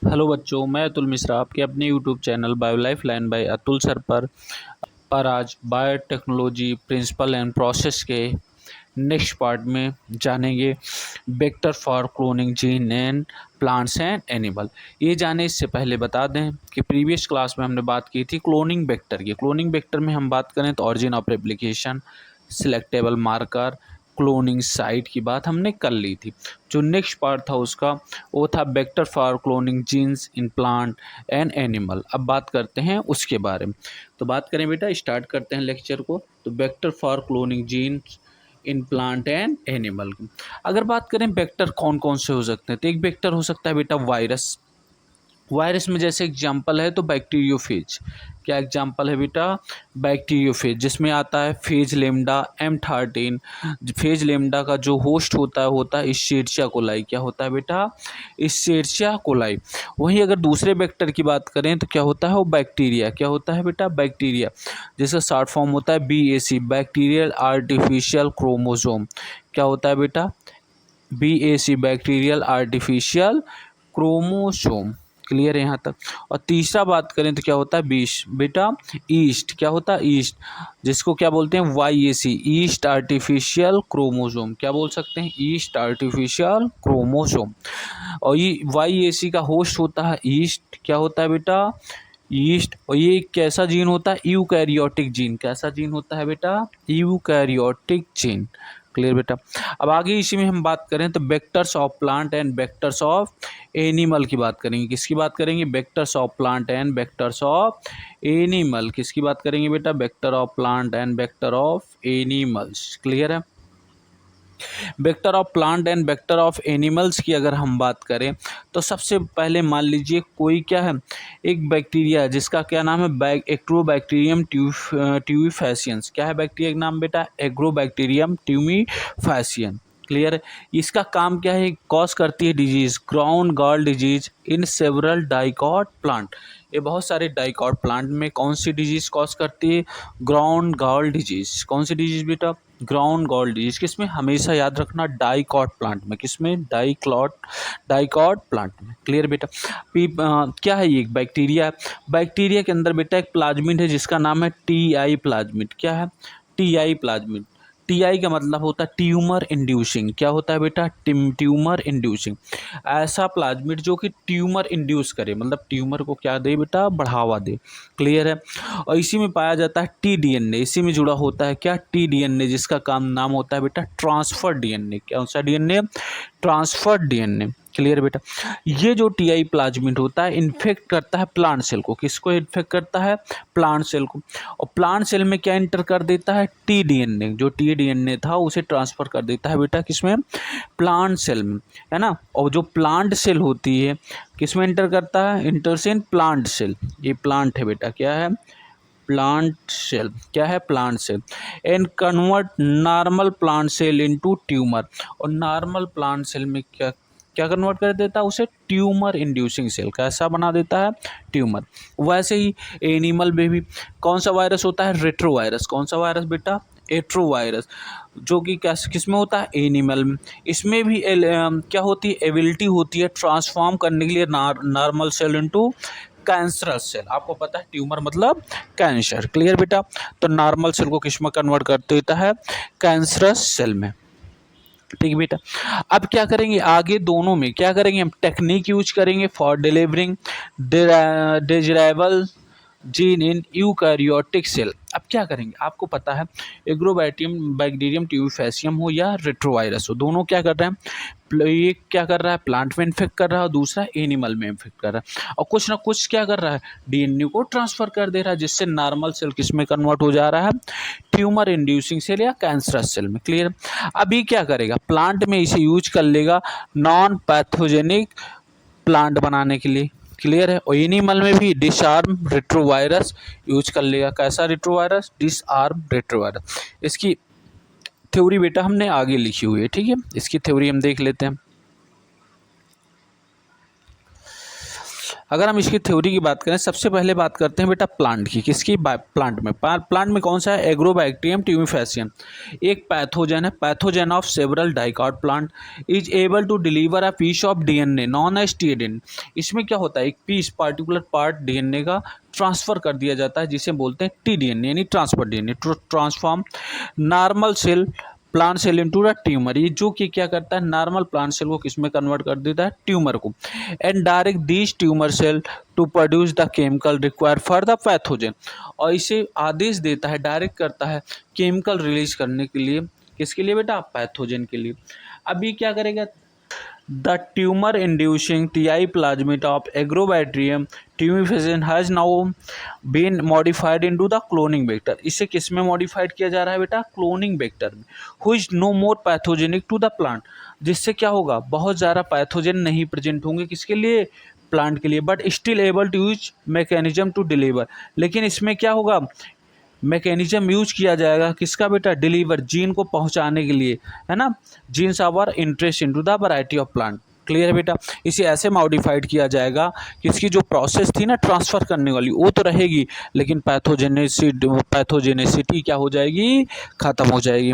Hello बच्चों, मैं अतुल मिश्रा आपके अपने YouTube channel bio life line by Atul sir पर आज बायोटेक्नोलॉजी प्रिंसिपल एंड प्रोसेस के नेक्स्ट पार्ट में जानेंगे vector for cloning gene and plants and animal. ये जाने इससे पहले बता दें कि प्रीवियस क्लास में हमने बात की थी क्लोनिंग वेक्टर की। क्लोनिंग वेक्टर में हम बात करें तो origin of replication, selectable marker, cloning site की बात हमने कर ली थी। जो नेक्स्ट पार्ट था उसका वो था vector for cloning genes in plant and animal. अब बात करते हैं उसके बारे में। तो बात करें बेटा, स्टार्ट करते हैं लेक्चर को। तो vector for cloning genes in plant and animal की अगर बात करें, वेक्टर कौन कौन से हो सकते हैं। तो एक वेक्टर हो सकता है बेटा वायरस। वायरस में जैसे एग्जाम्पल है तो बैक्टीरियोफेज। क्या एग्जाम्पल है बेटा? बैक्टीरियोफेज, जिसमें आता है phase lambda M13। Phase lambda का जो होस्ट होता है इश्चेरिचिया कोलाई। क्या होता है बेटा? इश्चेरिचिया कोलाई। वहीं अगर दूसरे वेक्टर की बात करें तो क्या होता है? वो बैक्टीरिया। क्या होता है बेटा? बैक्टीरिया, जिसका शॉर्ट फॉर्म होता है BAC, बैक्टीरियल आर्टिफिशियल क्रोमोसोम। क्या होता है बेटा? BAC, bacterial artificial chromosome. Clear है यहाँ तक? और तीसरा बात करें तो क्या होता है बीस बेटा? ईस्ट। क्या होता है? ईस्ट, जिसको क्या बोलते हैं? YAC, yeast artificial chromosome. क्या बोल सकते हैं? Yeast artificial chromosome. और ये YAC का होस्ट होता है ईस्ट। क्या होता है बेटा? ईस्ट। और ये कैसा जीन होता है? Eukaryotic gene. कैसा जीन होता है बेटा? Eukaryotic gene. क्लियर बेटा? अब आगे इसी में हम बात करें तो vectors of plant and vectors of animal की बात करेंगे। किसकी बात करेंगे? Vectors of plant and vectors of animal. किसकी बात करेंगे बेटा? Vector of plant and vector of animals. Clear है? Vector of plant and vector of animals की अगर हम बात करें तो सबसे पहले मान लीजिए कोई क्या है, एक बैक्टीरिया जिसका क्या नाम है? एग्रोबैक्टीरियम ट्यूबिफेसियंस। क्या है बैक्टीरिया का नाम बेटा? एग्रोबैक्टीरियम ट्यूबिफेसियन। क्लियर है? इसका काम क्या है? कॉज करती है disease, ground gall disease in several dicot plant. ये बहुत सारे डाइकॉट प्लांट में कौन सी डिजीज कॉज करती है? Ground gall disease. कौन सी डिजीज बेटा? Ground gall disease. किसमें? हमेशा याद रखना, डाइकॉट प्लांट में। किसमें? डाइकॉट प्लांट में। क्लियर बेटा? क्या है ये? एक बैक्टीरिया है। बैक्टीरिया के अंदर बेटा एक प्लाज्मिड है जिसका नाम है TI प्लाज्मिड। क्या है? TI plasmid. TI का मतलब होता है ट्यूमर इंड्यूसिंग। क्या होता है बेटा? Tumour inducing. ऐसा प्लाज्मिड जो कि ट्यूमर इंड्यूस करे, मतलब ट्यूमर को क्या दे बेटा? बढ़ावा दे। क्लियर है? और इसी में पाया जाता है TDNA। इसी में जुड़ा होता है क्या? TDNA, जिसका काम नाम होता है बेटा ट्रांसफर DNA। कौन सा DNA? Transfer DNA। क्लियर बेटा? ये जो TI प्लाज्मिड होता है इन्फेक्ट करता है प्लांट सेल को। किसको इन्फेक्ट करता है? प्लांट सेल को। और प्लांट सेल में क्या इंटर कर देता है? TDNA। जो TDNA था उसे ट्रांसफर कर देता है बेटा किसमें? प्लांट सेल में, है ना? और जो प्लांट सेल होती है किसमें इंटर करता है? Enters in plant cell. ये प्लांट है बेटा। क्या है? Plant cell. क्या है? Plant cell. And convert normal plant cell into tumour. और नॉर्मल प्लांट सेल में क्या क्या कन्वर्ट कर देता है? उसे ट्यूमर इंड्यूसिंग सेल। कैसा बना देता है? ट्यूमर। वैसे ही एनिमल में भी कौन सा वायरस होता है? रेट्रोवायरस। कौन सा वायरस बेटा? एट्रोवायरस, जो कि किस में होता है? एनिमल में। इसमें भी क्या होती है? एबिलिटी होती है ट्रांसफॉर्म करने के लिए normal cell into cancerous cell. आपको पता है ट्यूमर मतलब कैंसर। क्लियर बेटा? तो नॉर्मल सेल को किस में कन्वर्ट कर देता है? कैंसरस सेल में। ठीक बेटा? अब क्या करेंगे आगे? दोनों में क्या करेंगे हम? टेक्निक यूज करेंगे for delivering desirable gene in eukaryotic cell. अब क्या करेंगे? आपको पता है एग्रोबैक्टीरियम बैक्टीरियम ट्यूबिफेसियम हो या रेट्रोवायरस हो, दोनों क्या कर रहे हैं? ये क्या कर रहा है? प्लांट में इन्फेक्ट कर रहा है और दूसरा एनिमल में इन्फेक्ट कर रहा है। और कुछ ना कुछ क्या कर रहा है? DNA को ट्रांसफर कर दे रहा है, जिससे नॉर्मल सेल किस में कन्वर्ट हो जा रहा है? ट्यूमर इंड्यूसिंग सेल या कैंसरस सेल में। क्लियर? अभी क्या करेगा? प्लांट में इसे यूज कर लेगा नॉन पैथोजेनिक प्लांट बनाने के लिए। क्लियर है? और एनिमल में भी डिसआर्म रेट्रोवायरस यूज कर लेगा। कैसा रेट्रोवायरस? Disarm retrovirus. इसकी थ्योरी बेटा हमने आगे लिखी हुई है। ठीक है? इसकी थ्योरी हम देख लेते हैं। अगर हम इसकी थ्योरी की बात करें, सबसे पहले बात करते हैं बेटा प्लांट की। किसकी? प्लांट में। प्लांट में कौन सा है? Agrobacterium tumefaciens. एक पैथोजन है, pathogen of several dicot plant, is able to deliver a piece of DNA known as TADN. इसमें क्या होता है? एक पीस, पार्टिकुलर पार्ट डीएनए का ट्रांसफर कर दिया जाता है, जिसे बोलते हैं टीडीएनए, यानी transfer DNA, transform normal cell plant cell into the tumour. ये जो कि क्या करता है? नॉर्मल प्लांट सेल को किस में कन्वर्ट कर देता है? ट्यूमर को। And direct these tumour cell to produce the chemical required for the pathogen. और इसे आदेश देता है, डायरेक्ट करता है केमिकल रिलीज करने के लिए। किसके लिए बेटा? पैथोजन के लिए। अब ये क्या करेगा? The tumor inducing TI plasmid of Agrobacterium tumefaciens has now been modified into the cloning vector। इसे किस में मॉडिफाइड किया जा रहा है बेटा? क्लोनिंग वेक्टर में। Who is no more pathogenic to the plant। जिससे क्या होगा? बहुत ज़्यादा पैथोजन नहीं प्रेजेंट होंगे। किसके लिए? प्लांट के लिए। But still able to use mechanism to deliver. लेकिन इसमें क्या होगा? मैकेनिज्म यूज किया जाएगा किसका बेटा? डिलीवर, जीन को पहुंचाने के लिए, है ना। Genes our interest into the variety of plant. Clear है बेटा। इसे ऐसे मॉडिफाइड किया जाएगा कि इसकी जो प्रोसेस थी ना ट्रांसफ़र करने वाली, वो तो रहेगी, लेकिन पैथोजेनेसिटी क्या हो जाएगी? ख़त्म हो जाएगी।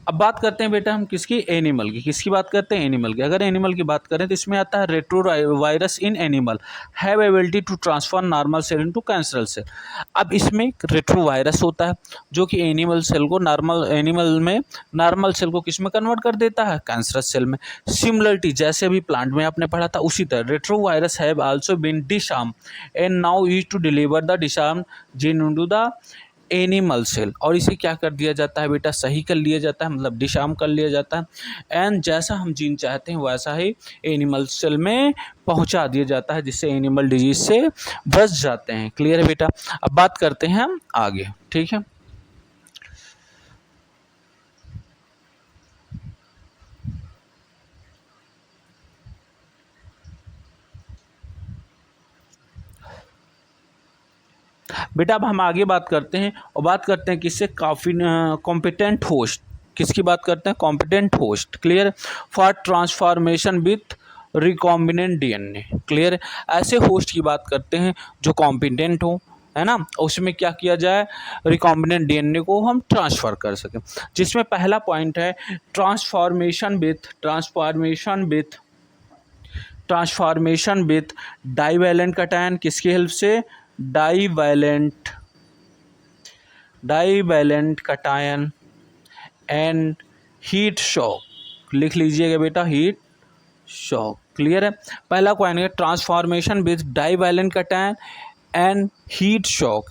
अब बात करते हैं बेटा हम किसकी? एनिमल की। किसकी बात करते हैं? एनिमल की। अगर एनिमल की बात करें तो इसमें आता है retrovirus in animal have ability to transform normal cell into cancerous cell. अब इसमें रेट्रोवायरस होता है जो कि एनिमल सेल को नॉर्मल सेल को किस में कन्वर्ट कर देता है? कैंसरस सेल में। सिमिलरिटी जैसे अभी प्लांट में आपने पढ़ा था उसी तरह retrovirus have also been disarm and now used to deliver the disarm gene into the animal cell. और इसे क्या कर दिया जाता है बेटा? सही कर लिया जाता है, मतलब डिसआर्म कर लिया जाता है। एंड जैसा हम जीन चाहते हैं वैसा ही एनिमल सेल में पहुंचा दिया जाता है, जिससे एनिमल डिजीज से बच जाते हैं। क्लियर है बेटा। अब बात करते हैं हम आगे, ठीक है। बेटा अब हम आगे बात करते हैं और बात करते हैं किससे? काफ़ी कॉम्पिटेंट होस्ट। किसकी बात करते हैं? Competent host. Clear. For transformation with recombinant DNA. Clear. ऐसे होस्ट की बात करते हैं जो कॉम्पिटेंट हो, है ना, उसमें क्या किया जाए? रिकॉम्बिनेंट डीएनए को हम ट्रांसफ़र कर सकें। जिसमें पहला पॉइंट है ट्रांसफॉर्मेशन विथ डाईवैलेंट कटायन। किसकी हेल्प से? Divalent cation and heat shock. लिख लीजिएगा बेटा, हीट शॉक। क्लियर है। पहला पॉइंट है transformation with divalent cation and heat shock.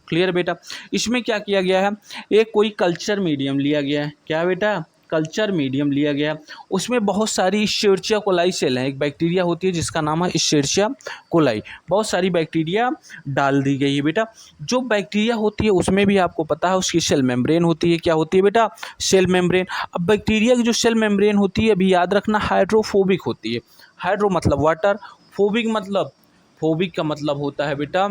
Clear बेटा। इसमें क्या किया गया है? एक कोई कल्चर मीडियम लिया गया है। क्या बेटा? कल्चर मीडियम लिया गया। उसमें बहुत सारी इश्चेरिचिया कोलाई सेल हैं। एक बैक्टीरिया होती है जिसका नाम है इश्चेरिचिया कोलाई। बहुत सारी बैक्टीरिया डाल दी गई है बेटा। जो बैक्टीरिया होती है उसमें भी आपको पता है उसकी सेल मेम्ब्रेन होती है। क्या होती है बेटा? Cell membrane. अब बैक्टीरिया की जो सेल मेम्ब्रेन होती है, अभी याद रखना, हाइड्रोफोबिक होती है। हाइड्रो मतलब वाटर, फोबिक का मतलब होता है बेटा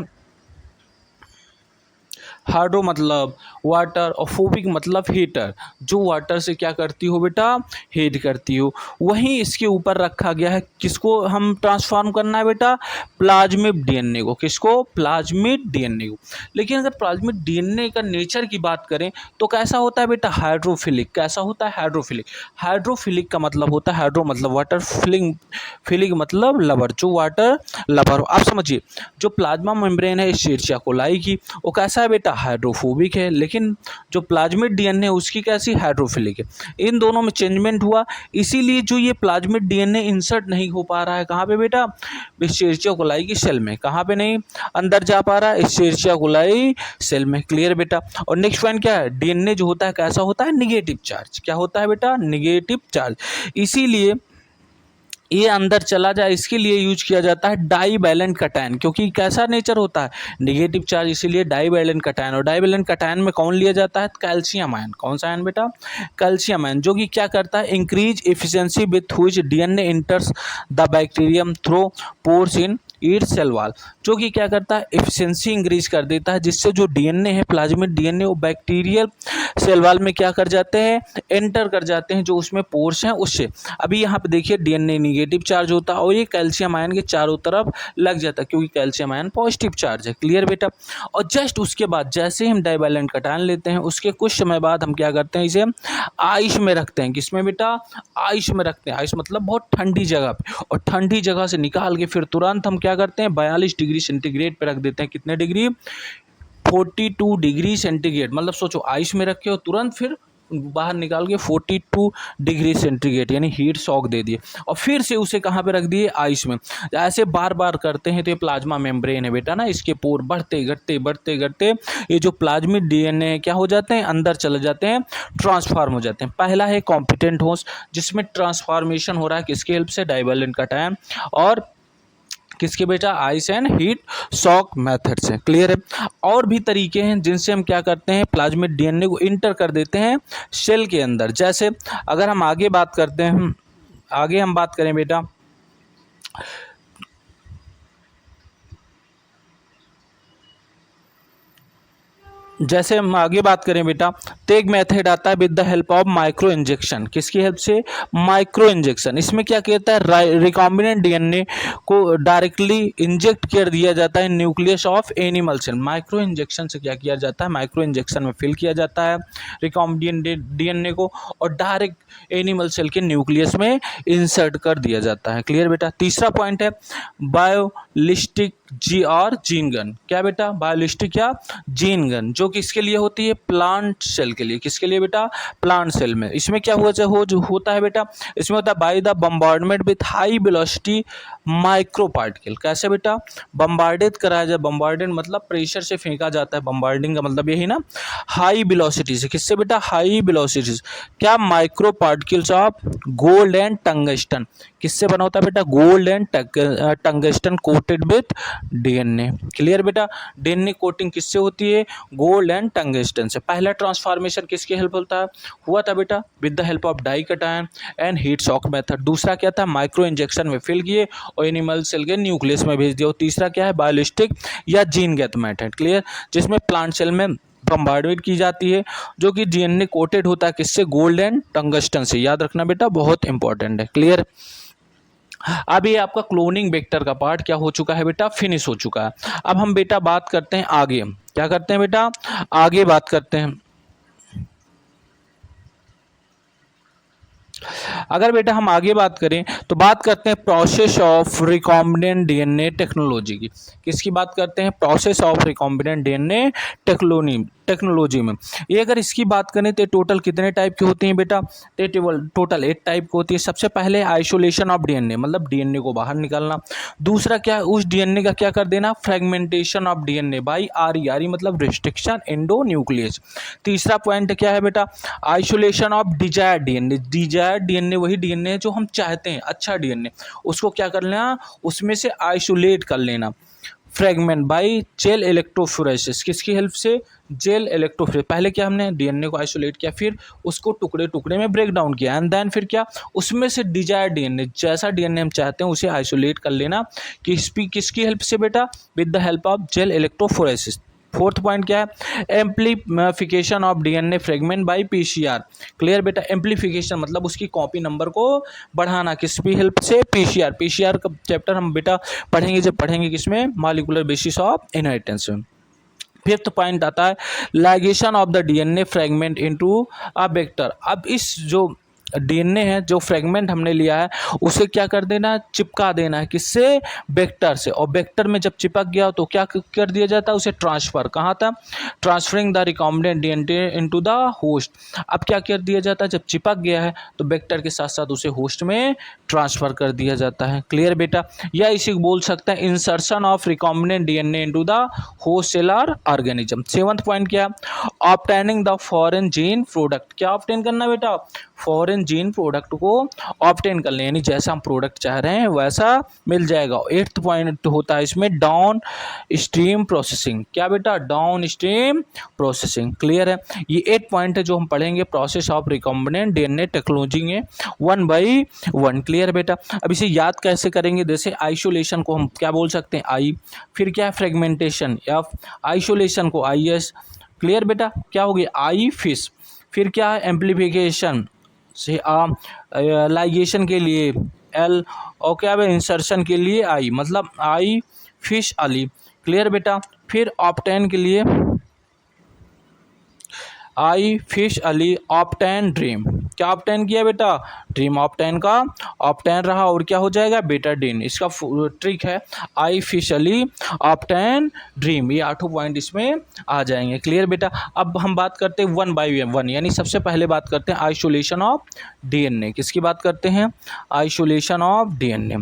हाइड्रो मतलब वाटर और फोबिक मतलब हीटर। जो वाटर से क्या करती हो बेटा? हीट करती हो। वहीं इसके ऊपर रखा गया है किसको हम ट्रांसफॉर्म करना है बेटा? प्लाज्मिड डीएनए को। किसको? प्लाज्मिड डीएनए को। लेकिन अगर प्लाज्मिड डीएनए का नेचर की बात करें तो कैसा होता है बेटा? हाइड्रोफिलिक। कैसा होता है? हाइड्रोफिलिक। हाइड्रोफिलिक का मतलब होता है, हाइड्रो मतलब वाटर, फिलिक मतलब लवर, जो वाटर लवर हो। आप समझिए, जो प्लाज्मा मेम्ब्रेन है इश्चेरिचिया कोलाई की, वो कैसा है बेटा? हाइड्रोफोबिक है। लेकिन जो प्लाज्मिड डीएनए है उसकी कैसी? हाइड्रोफिलिक है। इन दोनों में चेंजमेंट हुआ, इसीलिए जो ये प्लाज्मिड डीएनए इंसर्ट नहीं हो पा रहा है कहाँ पे बेटा? इश्चेरिचिया कोलाई की सेल में। कहाँ पे नहीं अंदर जा पा रहा है? इश्चेरिचिया कोलाई सेल में। क्लियर बेटा। और नेक्स्ट पॉइंट क्या है? डीएनए जो होता है कैसा होता है? Negative charge. क्या होता है बेटा? Negative charge. इसीलिए ये अंदर चला जाए इसके लिए यूज किया जाता है डाईवैलेंट कटायन, क्योंकि कैसा नेचर होता है? नेगेटिव चार्ज, इसीलिए डाईवैलेंट कटायन। और डाईवैलेंट कटायन में कौन लिया जाता है? Calcium ion. कौन सा आयन बेटा? कैल्शियम आयन, जो कि क्या करता है? Increase efficiency with which DNA enters the bacterium through pores in eat cell wall, जो कि क्या करता है एफिशिएंसी इंक्रीज कर देता है, जिससे जो डीएनए है प्लाज्मिड डीएनए वो बैक्टीरियल सेल वॉल में क्या कर जाते हैं एंटर कर जाते हैं, जो उसमें पोर्स हैं उससे। अभी यहाँ पे देखिए डीएनए निगेटिव चार्ज होता है और ये कैल्शियम आयन के चारों तरफ लग जाता है, क्योंकि कैल्शियम आयन पॉजिटिव चार्ज है। क्लियर बेटा। और जस्ट उसके बाद जैसे ही हम डाइवैलेंट कटायन लेते हैं उसके कुछ समय बाद हम क्या करते हैं इसे आइस में रखते हैं। किसमें बेटा आइस में रखते हैं। आइस मतलब बहुत ठंडी जगह पे, और ठंडी जगह से निकाल के फिर तुरंत हम क्या करते हैं 42 डिग्री सेंटीग्रेड पे रख देते हैं। कितने डिग्री 42 डिग्री सेंटीग्रेड, मतलब सोचो आइस में रखे हो तुरंत फिर बाहर निकाल के 42 डिग्री सेंटीग्रेड यानी हीट शॉक दे दिए, और फिर से उसे कहाँ पे रख दिए आइस में। ऐसे बार बार करते हैं तो ये प्लाज्मा मेम्ब्रेन है बेटा ना, इसके पोर बढ़ते घटते बढ़ते घटते ये जो प्लाज्मिक डीएनए क्या हो जाते हैं अंदर चले जाते हैं, ट्रांसफॉर्म हो जाते हैं। पहला है कॉम्पिटेंट होस्ट, जिसमें ट्रांसफॉर्मेशन हो रहा है किसके हेल्प से डाइवैलेंट कटायन और किसके बेटा ice and heat shock method से। क्लियर है। और भी तरीके हैं जिनसे हम क्या करते हैं प्लाज्मिक डीएनए को इंटर कर देते हैं सेल के अंदर। जैसे अगर हम आगे बात करते हैं, आगे हम बात करें बेटा जैसे हम आगे बात करें बेटा तो एक मेथड आता है with the help of micro injection. किसकी हेल्प से माइक्रो इंजेक्शन। इसमें क्या कहता है रिकॉम्बिनेंट डीएनए को डायरेक्टली इंजेक्ट कर दिया जाता है nucleus of animal cell. Micro injection से क्या किया जाता है माइक्रो इंजेक्शन में फिल किया जाता है रिकॉम्बिनेंट डीएनए को और डायरेक्ट एनिमल सेल के न्यूक्लियस में इंसर्ट कर दिया जाता है। क्लियर बेटा। तीसरा पॉइंट है बायोलिस्टिक जीन गन। क्या बेटा बायोलिस्टिक या जीन गन, जो किसके लिए होती है प्लांट सेल के लिए। किसके लिए बेटा प्लांट सेल में। इसमें क्या जो होता है बेटा इसमें होता है by the bombardment with high velocity micro particle. कैसे बेटा बम्बार्डेड कराया जाए, बम्बार्डेड मतलब प्रेशर से फेंका जाता है, बम्बार्डिंग का मतलब यही ना हाई वेलोसिटी से। किससे बेटा हाई वेलोसिटी से। क्या micro particles of gold and tungsten. किससे बना होता है बेटा gold and tungsten coated with DNA. Clear बेटा। डीएनए कोटिंग किससे होती है गोल्ड एंड टंगस्टन से। पहला ट्रांसफॉर्मेशन किसके हेल्प होता है हुआ था बेटा with the help of di cation and heat shock method. दूसरा क्या था माइक्रो इंजेक्शन में फिल किए और एनिमल सेल के न्यूक्लियस में भेज दिया। और तीसरा क्या है बायोलिस्टिक या जीन गैत मेथड। क्लियर। जिसमें प्लांट सेल में बम्बार्डेड की जाती है, जो कि डीएनए कोटेड होता है किससे गोल्ड एंड टंगस्टन से। याद रखना बेटा बहुत इंपॉर्टेंट है। क्लियर। अब ये आपका क्लोनिंग वेक्टर का पार्ट क्या हो चुका है बेटा फिनिश हो चुका है। अब हम बेटा बात करते हैं आगे। क्या करते हैं बेटा आगे बात करते हैं। अगर बेटा हम आगे बात करें तो बात करते हैं process of recombinant DNA technology की। किसकी बात करते हैं process of recombinant DNA technology में। ये अगर इसकी बात करें तो टोटल कितने टाइप की होती हैं बेटा टोटल 8 टाइप की होती है। सबसे पहले आइसोलेशन ऑफ डीएनए मतलब डीएनए को बाहर निकालना। दूसरा क्या उस डीएनए का क्या कर देना फ्रेगमेंटेशन ऑफ डीएनए बाई आरई मतलब रिस्ट्रिक्शन एंडो न्यूक्लियस। तीसरा पॉइंट क्या है बेटा isolation of desired DNA. Desired DNA वही डीएनए जो हम चाहते हैं अच्छा डीएनए, उसको क्या कर लेना उसमें से आइसोलेट कर लेना फ्रेगमेंट बाय जेल इलेक्ट्रोफोरेसिस। किसकी हेल्प से जेल इलेक्ट्रोफोरेसिस। पहले क्या हमने डीएनए को आइसोलेट किया फिर उसको टुकड़े टुकड़े में ब्रेक डाउन किया एंड देन फिर क्या उसमें से डिजायर्ड डीएनए जैसा डीएनए हम चाहते हैं उसे आइसोलेट कर लेना किसकी हेल्प से बेटा with the help of gel electrophoresis. Fourth point क्या है amplification of DNA fragment by PCR. Clear बेटा एम्प्लीफिकेशन मतलब उसकी कॉपी नंबर को बढ़ाना किसकी हेल्प से पीसीआर। पीसीआर का चैप्टर हम बेटा पढ़ेंगे जब पढ़ेंगे किसमें मॉलिक्यूलर बेसिस ऑफ इनहेरिटेंस में। फिफ्थ पॉइंट आता है ligation of the DNA fragment into a vector. अब इस जो डीएनए है जो फ्रेगमेंट हमने लिया है उसे क्या कर देना है चिपका देना है किससे वेक्टर से। और वेक्टर में जब चिपक गया तो क्या कर दिया जाता है उसे ट्रांसफर कहाँ था transferring the recombinant DNA into the host. अब क्या कर दिया जाता है जब चिपक गया है तो वेक्टर के साथ साथ उसे होस्ट में ट्रांसफर कर दिया जाता है। क्लियर बेटा। या इसे बोल सकते हैं insertion of recombinant DNA into the host cell और ऑर्गेनिज्म। सेवंथ पॉइंट क्या obtaining the foreign gene product. क्या ऑब्टेन करना बेटा फॉरेन रिकॉम्बिनेंट जीन प्रोडक्ट को ऑब्टेन कर लें, यानी जैसा हम प्रोडक्ट चाह रहे हैं वैसा मिल जाएगा। 8th पॉइंट होता है इसमें डाउन स्ट्रीम प्रोसेसिंग। क्या बेटा? Down stream processing. क्लियर है? ये 8 पॉइंट है जो हम पढ़ेंगे process of recombinant DNA technology में 1 by 1। क्लियर बेटा? अब इसे याद कैसे करेंगे? जैसे आइसोलेशन को हम क्या बोल सकते हैं? आई, फिर क्या है फ्रेगमेंटेशन एफ, आइसोलेशन को आई एस। क्लियर बेटा? क्या हो गया? आई फिश। फिर क्या है? एम्प्लीफिकेशन से लाइगेशन के लिए एल, और क्या है? इंसर्शन के लिए आई, मतलब आई फिश अली। क्लियर बेटा? फिर ऑप्टेन के लिए आई फिश अली ऑप्टेन ड्रीम। क्या ऑप्टेन किया बेटा? ड्रीम ऑप्टेन का ऑप्टेन रहा, और क्या हो जाएगा? बेटाडीन। इसका ट्रिक है आई फिश अली ऑप्टेन ड्रीम। ये 8 पॉइंट इसमें आ जाएंगे। क्लियर बेटा? अब हम बात करते हैं 1 by 1, यानी सबसे पहले बात करते हैं आइसोलेशन ऑफ डीएनए। किसकी बात करते हैं? Isolation of DNA.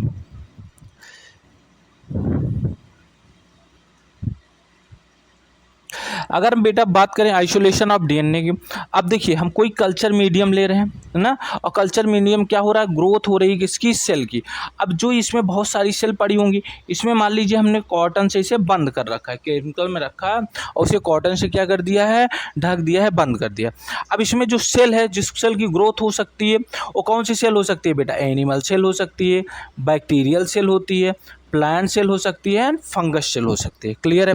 अगर हम बेटा बात करें आइसोलेशन ऑफ डीएनए की, अब देखिए हम कोई कल्चर मीडियम ले रहे हैं, है ना, और कल्चर मीडियम क्या हो रहा है? ग्रोथ हो रही है किसकी? सेल की। अब जो इसमें बहुत सारी सेल पड़ी होंगी, इसमें मान लीजिए हमने कॉटन से इसे बंद कर रखा है, केमिकल में रखा है, और उसे कॉटन से क्या कर दिया है? ढक दिया है, बंद कर दिया। अब इसमें जो सेल है, जिस सेल की ग्रोथ हो सकती है, वो कौन सी सेल हो सकती है बेटा? एनिमल सेल हो सकती है, बैक्टीरियल सेल होती है, प्लांट सेल हो सकती है, एंड फंगस सेल हो सकती है। क्लियर है?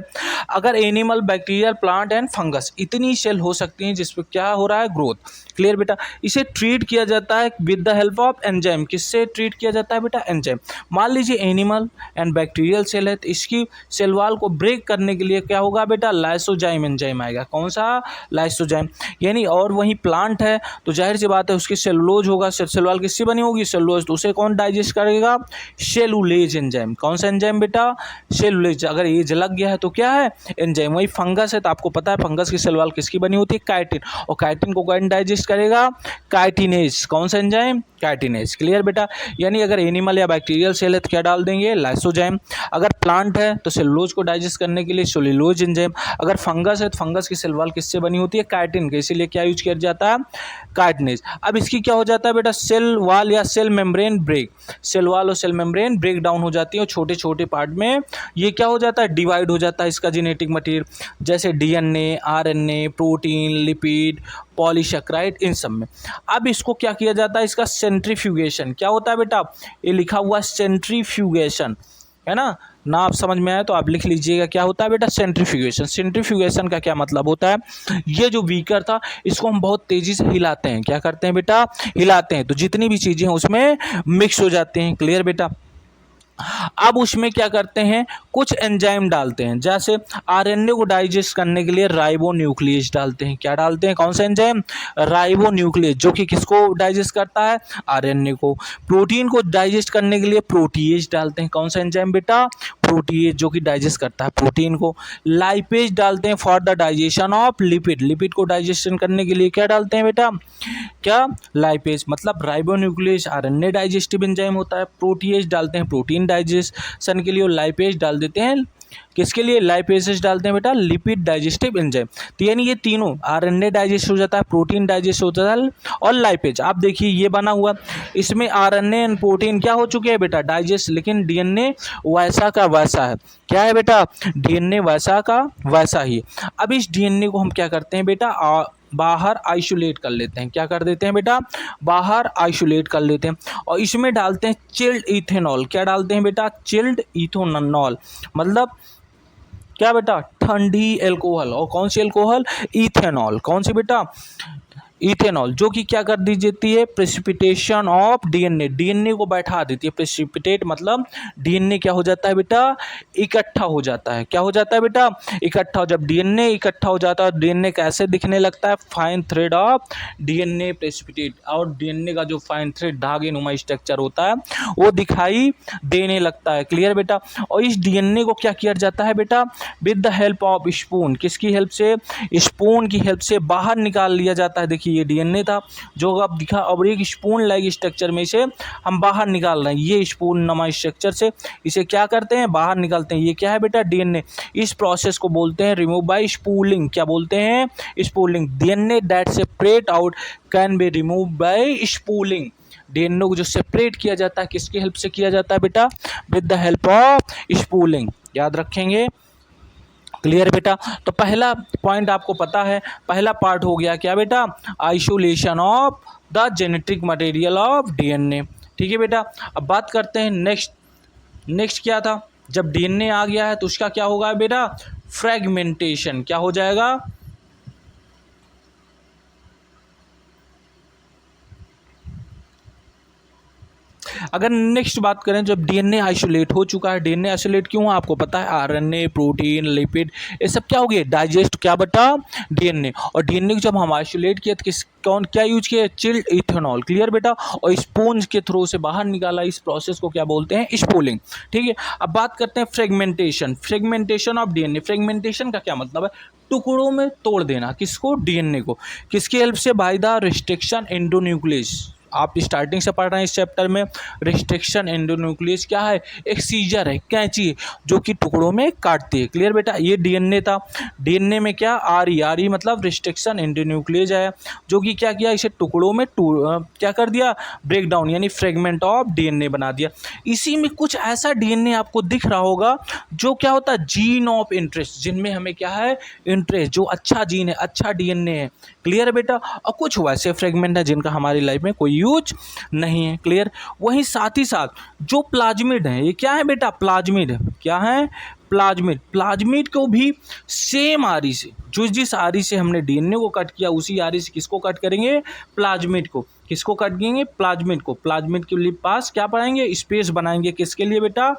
अगर animal, bacterial, plant and fungus इतनी सेल हो सकती हैं जिसपे क्या हो रहा है? ग्रोथ। क्लियर बेटा? इसे ट्रीट किया जाता है with the help of enzyme. किससे ट्रीट किया जाता है बेटा? एंजाइम। मान लीजिए एनिमल एंड बैक्टीरियल सेल है, तो इसकी सेल वॉल को ब्रेक करने के लिए क्या होगा बेटा? लाइसोजाइम एंजाइम आएगा। कौन सा? लाइसोजाइम। यानी और वही प्लांट है तो जाहिर सी बात है उसकी सेलुलोज होगा, सेल वॉल किससे बनी होगी? सेलुलोज। तो उसे कौन डाइजेस्ट करेगा? Cellulase enzyme. कौन सा एंजाइम बेटा? सेलुलेज। अगर ये जलक गया है तो क्या है? एंजाइम। वही फंगस है तो आपको पता है फंगस की सेल वॉल किसकी बनी होती है? काइटिन। और काइटिन को कौन डाइजेस्ट करेगा? काइटिनेज। कौन सा एंजाइम? काइटिनेज। क्लियर बेटा? यानी अगर एनिमल या बैक्टीरियल सेल है तो क्या डाल देंगे? लाइसोजाइम। अगर प्लांट है तो सेलुलोज को डाइजेस्ट करने के लिए सेलुलोज एंजाइम। अगर फंगस है तो फंगस की सेल वॉल किससे बनी होती है? काइटिन के। इसीलिए क्या यूज किया जाता है? काइटिनेज। अब इसकी क्या हो जाता है बेटा? सेल वॉल या cell membrane break. Cell wall और सेल मेम्ब्रेन ब्रेक डाउन हो जाती है और छोटे छोटे पार्ट में ये क्या हो जाता है? डिवाइड हो जाता है इसका जेनेटिक मटेरियल, जैसे DNA, RNA, protein, lipid, polysaccharide, इन सब में। अब इसको क्या किया जाता है? इसका सेंट्रीफ्यूगेशन। क्या होता है बेटा? ये लिखा हुआ सेंट्रीफ्यूगेशन, है ना आप समझ में आया तो आप लिख लीजिएगा। क्या होता है बेटा? सेंट्रीफ्यूगेशन। सेंट्रीफ्यूगेशन का क्या मतलब होता है? ये जो बीकर था इसको हम बहुत तेजी से हिलाते हैं। क्या करते हैं बेटा? हिलाते हैं, तो जितनी भी चीजें हैं उसमें मिक्स हो जाते हैं। क्लियर बेटा? अब उसमें क्या करते हैं? कुछ एंजाइम डालते हैं, जैसे आरएनए को डाइजेस्ट करने के लिए राइबोन्यूक्लियेज डालते हैं। क्या डालते हैं? कौन सा एंजाइम? राइबोन्यूक्लियेज, जो कि किसको डाइजेस्ट करता है? आरएनए को। प्रोटीन को डाइजेस्ट करने के लिए प्रोटीएज डालते हैं। कौन सा एंजाइम बेटा? प्रोटीएज, जो कि डाइजेस्ट करता है प्रोटीन को। लाइपेज डालते हैं for the digestion of lipid. Lipid को डाइजेशन करने के लिए क्या डालते हैं बेटा? क्या? लाइपेज। मतलब राइबोन्यूक्लियेज आरएनए डाइजेस्टिव एंजाइम होता है, प्रोटीएज डालते हैं प्रोटीन डाइजेशन के लिए, और लाइपेज डाल देते हैं किसके लिए? लाइपेजेस डालते हैं बेटा? Lipid digestive enzyme. तो यानी ये तीनों, आरएनए डाइजेस्ट हो जाता है, प्रोटीन डाइजेस्ट होता है, और लाइपेज। आप देखिए ये बना हुआ, इसमें आरएनए एंड प्रोटीन क्या हो चुके हैं बेटा? डाइजेस्ट। लेकिन डीएनए वैसा का वैसा है। क्या है बेटा? डीएनए वैसा का वैसा ही। अब इस डीएनए को हम क्या करते हैं बेटा? बाहर आइसोलेट कर लेते हैं। क्या कर देते हैं बेटा? बाहर आइसोलेट कर लेते हैं, और इसमें डालते हैं चिल्ड इथेनॉल। क्या डालते हैं बेटा? Chilled ethanol. मतलब क्या बेटा? ठंडी एल्कोहल। और कौन सी एल्कोहल? इथेनॉल। कौन सी बेटा? इथेनॉल, जो कि क्या कर दी जाती है? Precipitation of DNA. डीएनए को बैठा देती है। प्रेसिपिटेट मतलब डीएनए क्या हो जाता है बेटा? इकट्ठा हो जाता है। क्या हो जाता है बेटा? इकट्ठा। जब डीएनए इकट्ठा हो जाता है, डीएनए कैसे दिखने लगता है? Fine thread of DNA precipitate. और डीएनए का जो फाइन थ्रेड धागे नुमा स्ट्रक्चर होता है वो दिखाई देने लगता है। क्लियर बेटा? और इस डीएनए को क्या किया जाता है बेटा? With the help of spoon. किसकी हेल्प से? स्पून की हेल्प से बाहर निकाल लिया जाता है। देखिए थी, ये डीएनए था जो अब दिखा। अब एक स्पून लाइक स्ट्रक्चर में इसे हम बाहर निकाल रहे हैं, ये स्पून नमा स्ट्रक्चर से इसे क्या करते हैं, बाहर निकालते हैं। ये क्या है बेटा, डीएनए। इस प्रोसेस को बोलते हैं रिमूव बाय स्पूलिंग। क्या बोलते हैं, spooling. DNA that separate out can be remove by spooling. DNA को जो सेपरेट किया जाता है किसकी हेल्प से किया जाता है बेटा, with the help of spooling. याद रखेंगे, क्लियर बेटा। तो पहला पॉइंट आपको पता है, पहला पार्ट हो गया क्या बेटा, isolation of the genetic material of DNA. ठीक है बेटा। अब बात करते हैं नेक्स्ट क्या था, जब डीएनए आ गया है तो उसका क्या होगा बेटा, फ्रेगमेंटेशन। क्या हो जाएगा, अगर नेक्स्ट बात करें, जब डीएनए आइसोलेट हो चुका है, डीएनए आइसोलेट क्यों हुआ आपको पता है, आरएनए, प्रोटीन, लिपिड, ये सब क्या हो गए, डाइजेस्ट क्या बेटा, डीएनए। और डीएनए को जब हम आइसोलेट किया तो क्या यूज किया, चिल्ड इथेनॉल। क्लियर बेटा। और स्पूंज के थ्रू से बाहर निकाला, इस प्रोसेस को क्या बोलते हैं, स्पूलिंग। ठीक है। अब बात करते हैं फ्रेगमेंटेशन ऑफ डीएनए। फ्रेगमेंटेशन का क्या मतलब है, टुकड़ों में तोड़ देना, किसको, डीएनए को। किसकी हेल्प से, बाय द रिस्ट्रिक्शन एंडोन्यूक्लियस। आप स्टार्टिंग से पढ़ रहे हैं इस चैप्टर में, रिस्ट्रिक्शन एंडोन्यूक्लियस क्या है, एक सीजर है, कैंची है जो कि टुकड़ों में काटती है। क्लियर बेटा। ये डीएनए था, डीएनए में क्या, आरई मतलब रिस्ट्रिक्शन एंडोन्यूक्लियस है, जो कि क्या किया, इसे टुकड़ों में क्या कर दिया, ब्रेक डाउन यानी फ्रेगमेंट ऑफ डीएनए बना दिया। इसी में कुछ ऐसा डीएनए आपको दिख रहा होगा जो क्या होता है, जीन ऑफ इंटरेस्ट, जिनमें हमें क्या है, इंटरेस्ट, जो अच्छा जीन है, अच्छा डीएनए है। क्लियर बेटा। और कुछ वैसे फ्रेगमेंट है जिनका हमारी लाइफ में कोई यूज नहीं है। क्लियर। वहीं साथ ही साथ जो प्लाज्मिड है, ये क्या है बेटा, प्लाज्मिड। क्या है, प्लाज्मिड को भी सेम आरी से, जिस आरी से हमने डीएनए को कट किया उसी आरी से किसको कट करेंगे, प्लाज्मिड को। किसको कट करेंगे, प्लाज्मिड को। प्लाज्मिड के लिए पास क्या पढ़ाएंगे, स्पेस बनाएंगे, किसके लिए बेटा,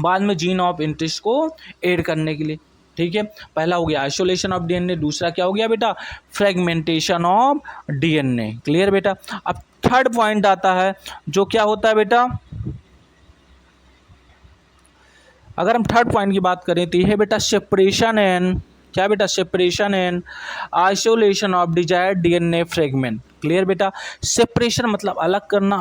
बाद में जीन ऑफ इंटरेस्ट को ऐड करने के लिए। ठीक है। पहला हो गया आइसोलेशन ऑफ डीएनए, दूसरा क्या हो गया बेटा, फ्रेगमेंटेशन ऑफ डीएनए। क्लियर बेटा। अब थर्ड पॉइंट आता है जो क्या होता है बेटा, अगर हम थर्ड पॉइंट की बात करें तो यह बेटा सेपरेशन एंड, क्या बेटा, separation and isolation of desired DNA fragment. Clear बेटा। सेपरेशन मतलब अलग करना,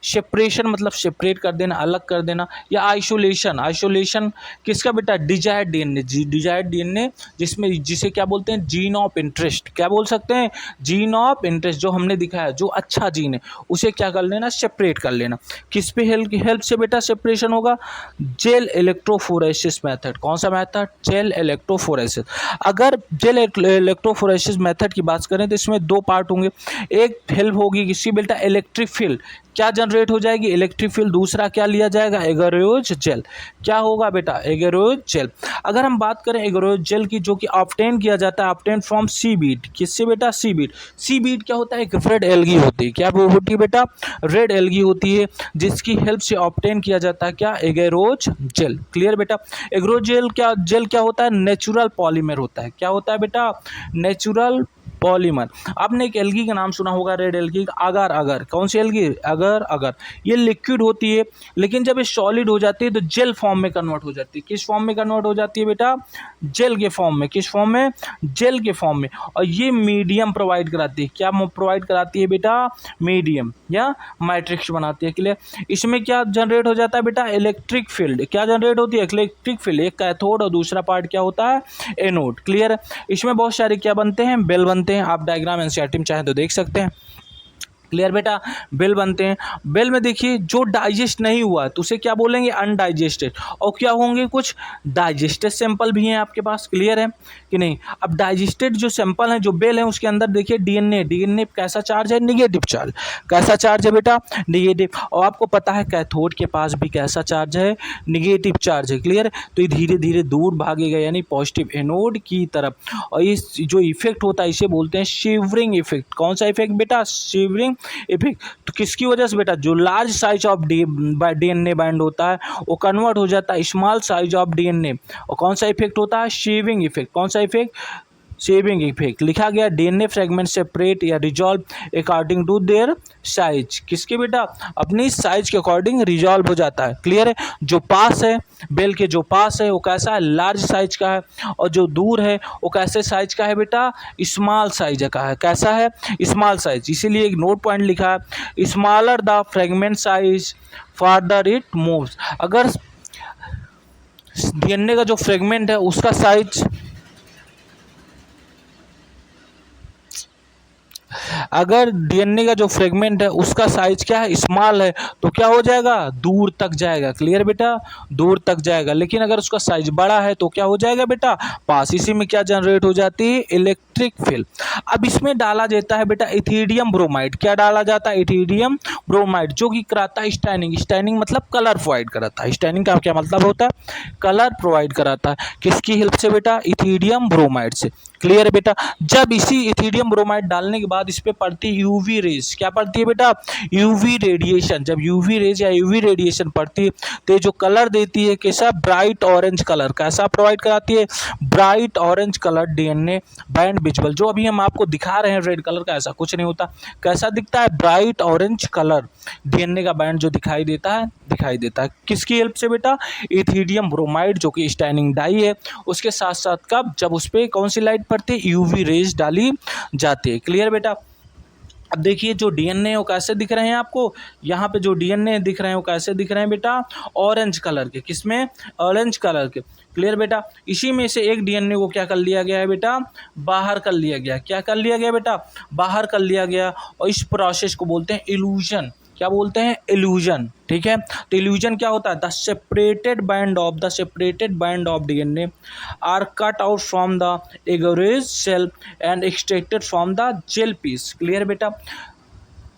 सेपरेशन मतलब सेपरेट कर देना, अलग कर देना, या आइसोलेशन किसका बेटा, डिजायर्ड डीएनए। डिजायर्ड डीएनए जिसमें, जिसे क्या बोलते हैं, जीन ऑफ इंटरेस्ट। क्या बोल सकते हैं, जीन ऑफ इंटरेस्ट, जो हमने दिखाया जो अच्छा जीन है उसे क्या कर लेना, सेपरेट कर लेना। किस पे हेल्प से बेटा सेपरेशन होगा, जेल इलेक्ट्रोफोरेसिस मेथड। कौन सा मेथड, जेल इलेक्ट्रोफोरेसिस। अगर जेल इलेक्ट्रोफोरेसिस मेथड की बात करें तो इसमें दो पार्ट होंगे। एक हेल्प होगी किसकी बेटा, इलेक्ट्रिक फील्ड क्या जनरेट हो जाएगी, इलेक्ट्रिक फील्ड। दूसरा क्या लिया जाएगा, एगरोज जेल। क्या होगा बेटा, एगरोज जेल। अगर हम बात करें एगरोज जेल की, जो कि ऑब्टेन किया जाता है, ऑब्टेन फ्रॉम सीवीड। किससे बेटा, सीवीड। सीवीड क्या होता है, एक रेड एल्गी होती है। क्या होती है बेटा, रेड एल्गी होती है, जिसकी हेल्प से ऑब्टेन किया जाता है क्या, एगरोज जेल। क्लियर बेटा। एगरोज जेल क्या होता है, नेचुरल पॉलीमर होता है। क्या होता है बेटा, नेचुरल पॉलीमर। आपने एक एल्गी का नाम सुना होगा, रेड एल्गी, अगर अगर। कौन सी एल्गी, अगर अगर। ये लिक्विड होती है, लेकिन जब ये सॉलिड हो जाती है तो जेल फॉर्म में कन्वर्ट हो जाती है। किस फॉर्म में कन्वर्ट हो जाती है बेटा, जेल के फॉर्म में। किस फॉर्म में, जेल के फॉर्म में। और ये मीडियम प्रोवाइड कराती है। क्या प्रोवाइड कराती है बेटा, मीडियम या मैट्रिक्स बनाती है। क्लियर। इसमें क्या जनरेट हो जाता है बेटा, इलेक्ट्रिक फील्ड। क्या जनरेट होती है, इलेक्ट्रिक फील्ड। एक कैथोड और दूसरा पार्ट क्या होता है, एनोड। क्लियर। इसमें बहुत सारे क्या बनते हैं, बेल बनते हैं। आप डायग्राम एनसीईआरटी में चाहें तो देख सकते हैं। क्लियर बेटा। बेल बनते हैं। बेल में देखिए जो डाइजेस्ट नहीं हुआ तो उसे क्या बोलेंगे, अनडाइजेस्टेड। और क्या होंगे, कुछ डाइजेस्टेड सैंपल भी हैं आपके पास। क्लियर है कि नहीं। अब डाइजेस्टेड जो सैंपल हैं, जो बेल हैं, उसके अंदर देखिए डीएनए कैसा चार्ज है, निगेटिव चार्ज। कैसा चार्ज है बेटा, निगेटिव। और आपको पता है कैथोड के पास भी कैसा चार्ज है, निगेटिव चार्ज है। क्लियर। तो ये धीरे धीरे दूर भागेगा यानी पॉजिटिव एनोड की तरफ। और इस जो इफेक्ट होता है इसे बोलते हैं शिवरिंग इफेक्ट। कौन सा इफेक्ट बेटा, शिवरिंग इफेक्ट। तो किसकी वजह से बेटा, जो large size of DNA bind होता है वो कन्वर्ट हो जाता है स्मॉल साइज ऑफ डीएनए। और कौन सा इफेक्ट होता है, शिवरिंग इफेक्ट। कौन सा इफेक्ट, शेविंग इफेक्ट लिखा गया, डीएनए फ्रेगमेंट सेपरेट या resolve according to their size, किसके बेटा, अपनी साइज के अकॉर्डिंग रिजॉल्व हो जाता है। क्लियर है, जो पास है बेल के जो पास है वो कैसा है, लार्ज साइज का है, और जो दूर है वो कैसे साइज का है बेटा, स्मॉल साइज का है, कैसा है, स्मॉल साइज। इसीलिए एक नोट पॉइंट लिखा है, smaller the fragment size farther it moves. अगर डीएनए का जो फ्रेगमेंट है उसका साइज, अगर डीएनए का जो फ्रेगमेंट है उसका साइज क्या है, स्मॉल है, तो क्या हो जाएगा, दूर तक जाएगा। क्लियर बेटा, दूर तक जाएगा। लेकिन अगर उसका साइज बड़ा है तो क्या हो जाएगा बेटा, पास। इसी में क्या जनरेट हो जाती है, इलेक्ट्रिक फील्ड। अब इसमें डाला जाता है बेटा इथीडियम ब्रोमाइड। क्या डाला जाता है, इथीडियम ब्रोमाइड, जो कि कराता है स्टैनिंग। स्टैनिंग मतलब कलर प्रोवाइड कराता है। स्टैनिंग का क्या मतलब होता है, कलर प्रोवाइड कराता है। किसकी हेल्प से बेटा, इथीडियम ब्रोमाइड से। क्लियर है बेटा। जब इसी इथीडियम ब्रोमाइड डालने के बाद इस पे पड़ती है यूवी रेज, क्या पड़ती है बेटा, यूवी रेडिएशन। जब यूवी रेज या यूवी रेडिएशन पड़ती है तो जो कलर देती है कैसा, ब्राइट ऑरेंज कलर। कैसा प्रोवाइड कराती है, bright orange colour DNA band visual. जो अभी हम आपको दिखा रहे हैं रेड कलर का, ऐसा कुछ नहीं होता। कैसा दिखता है, ब्राइट ऑरेंज कलर डीएनए का बैंड जो दिखाई देता है, दिखाई देता है। किसकी हेल्प से बेटा, इथीडियम ब्रोमाइड, जो कि स्टैनिंग डाई है, उसके साथ साथ कब, जब उस पर कौन सी लाइट पड़ती है, यूवी रेज डाली जाती है। क्लियर बेटा। अब देखिए जो डीएनए वो कैसे दिख रहे हैं आपको, यहाँ पे जो डीएनए दिख रहे हैं वो कैसे दिख रहे हैं बेटा, ऑरेंज कलर के। किसमें, ऑरेंज कलर के। क्लियर बेटा। इसी में से एक डीएनए को क्या कर लिया गया है बेटा, बाहर कर लिया गया। क्या कर लिया गया बेटा, बाहर कर लिया गया। और इस प्रोसेस को बोलते हैं इल्यूजन। क्या बोलते हैं, इल्यूजन। ठीक है, तो इल्यूजन क्या होता है, the separated band of DNA are cut out from the agarose cell and extracted from the gel piece. Clear बेटा,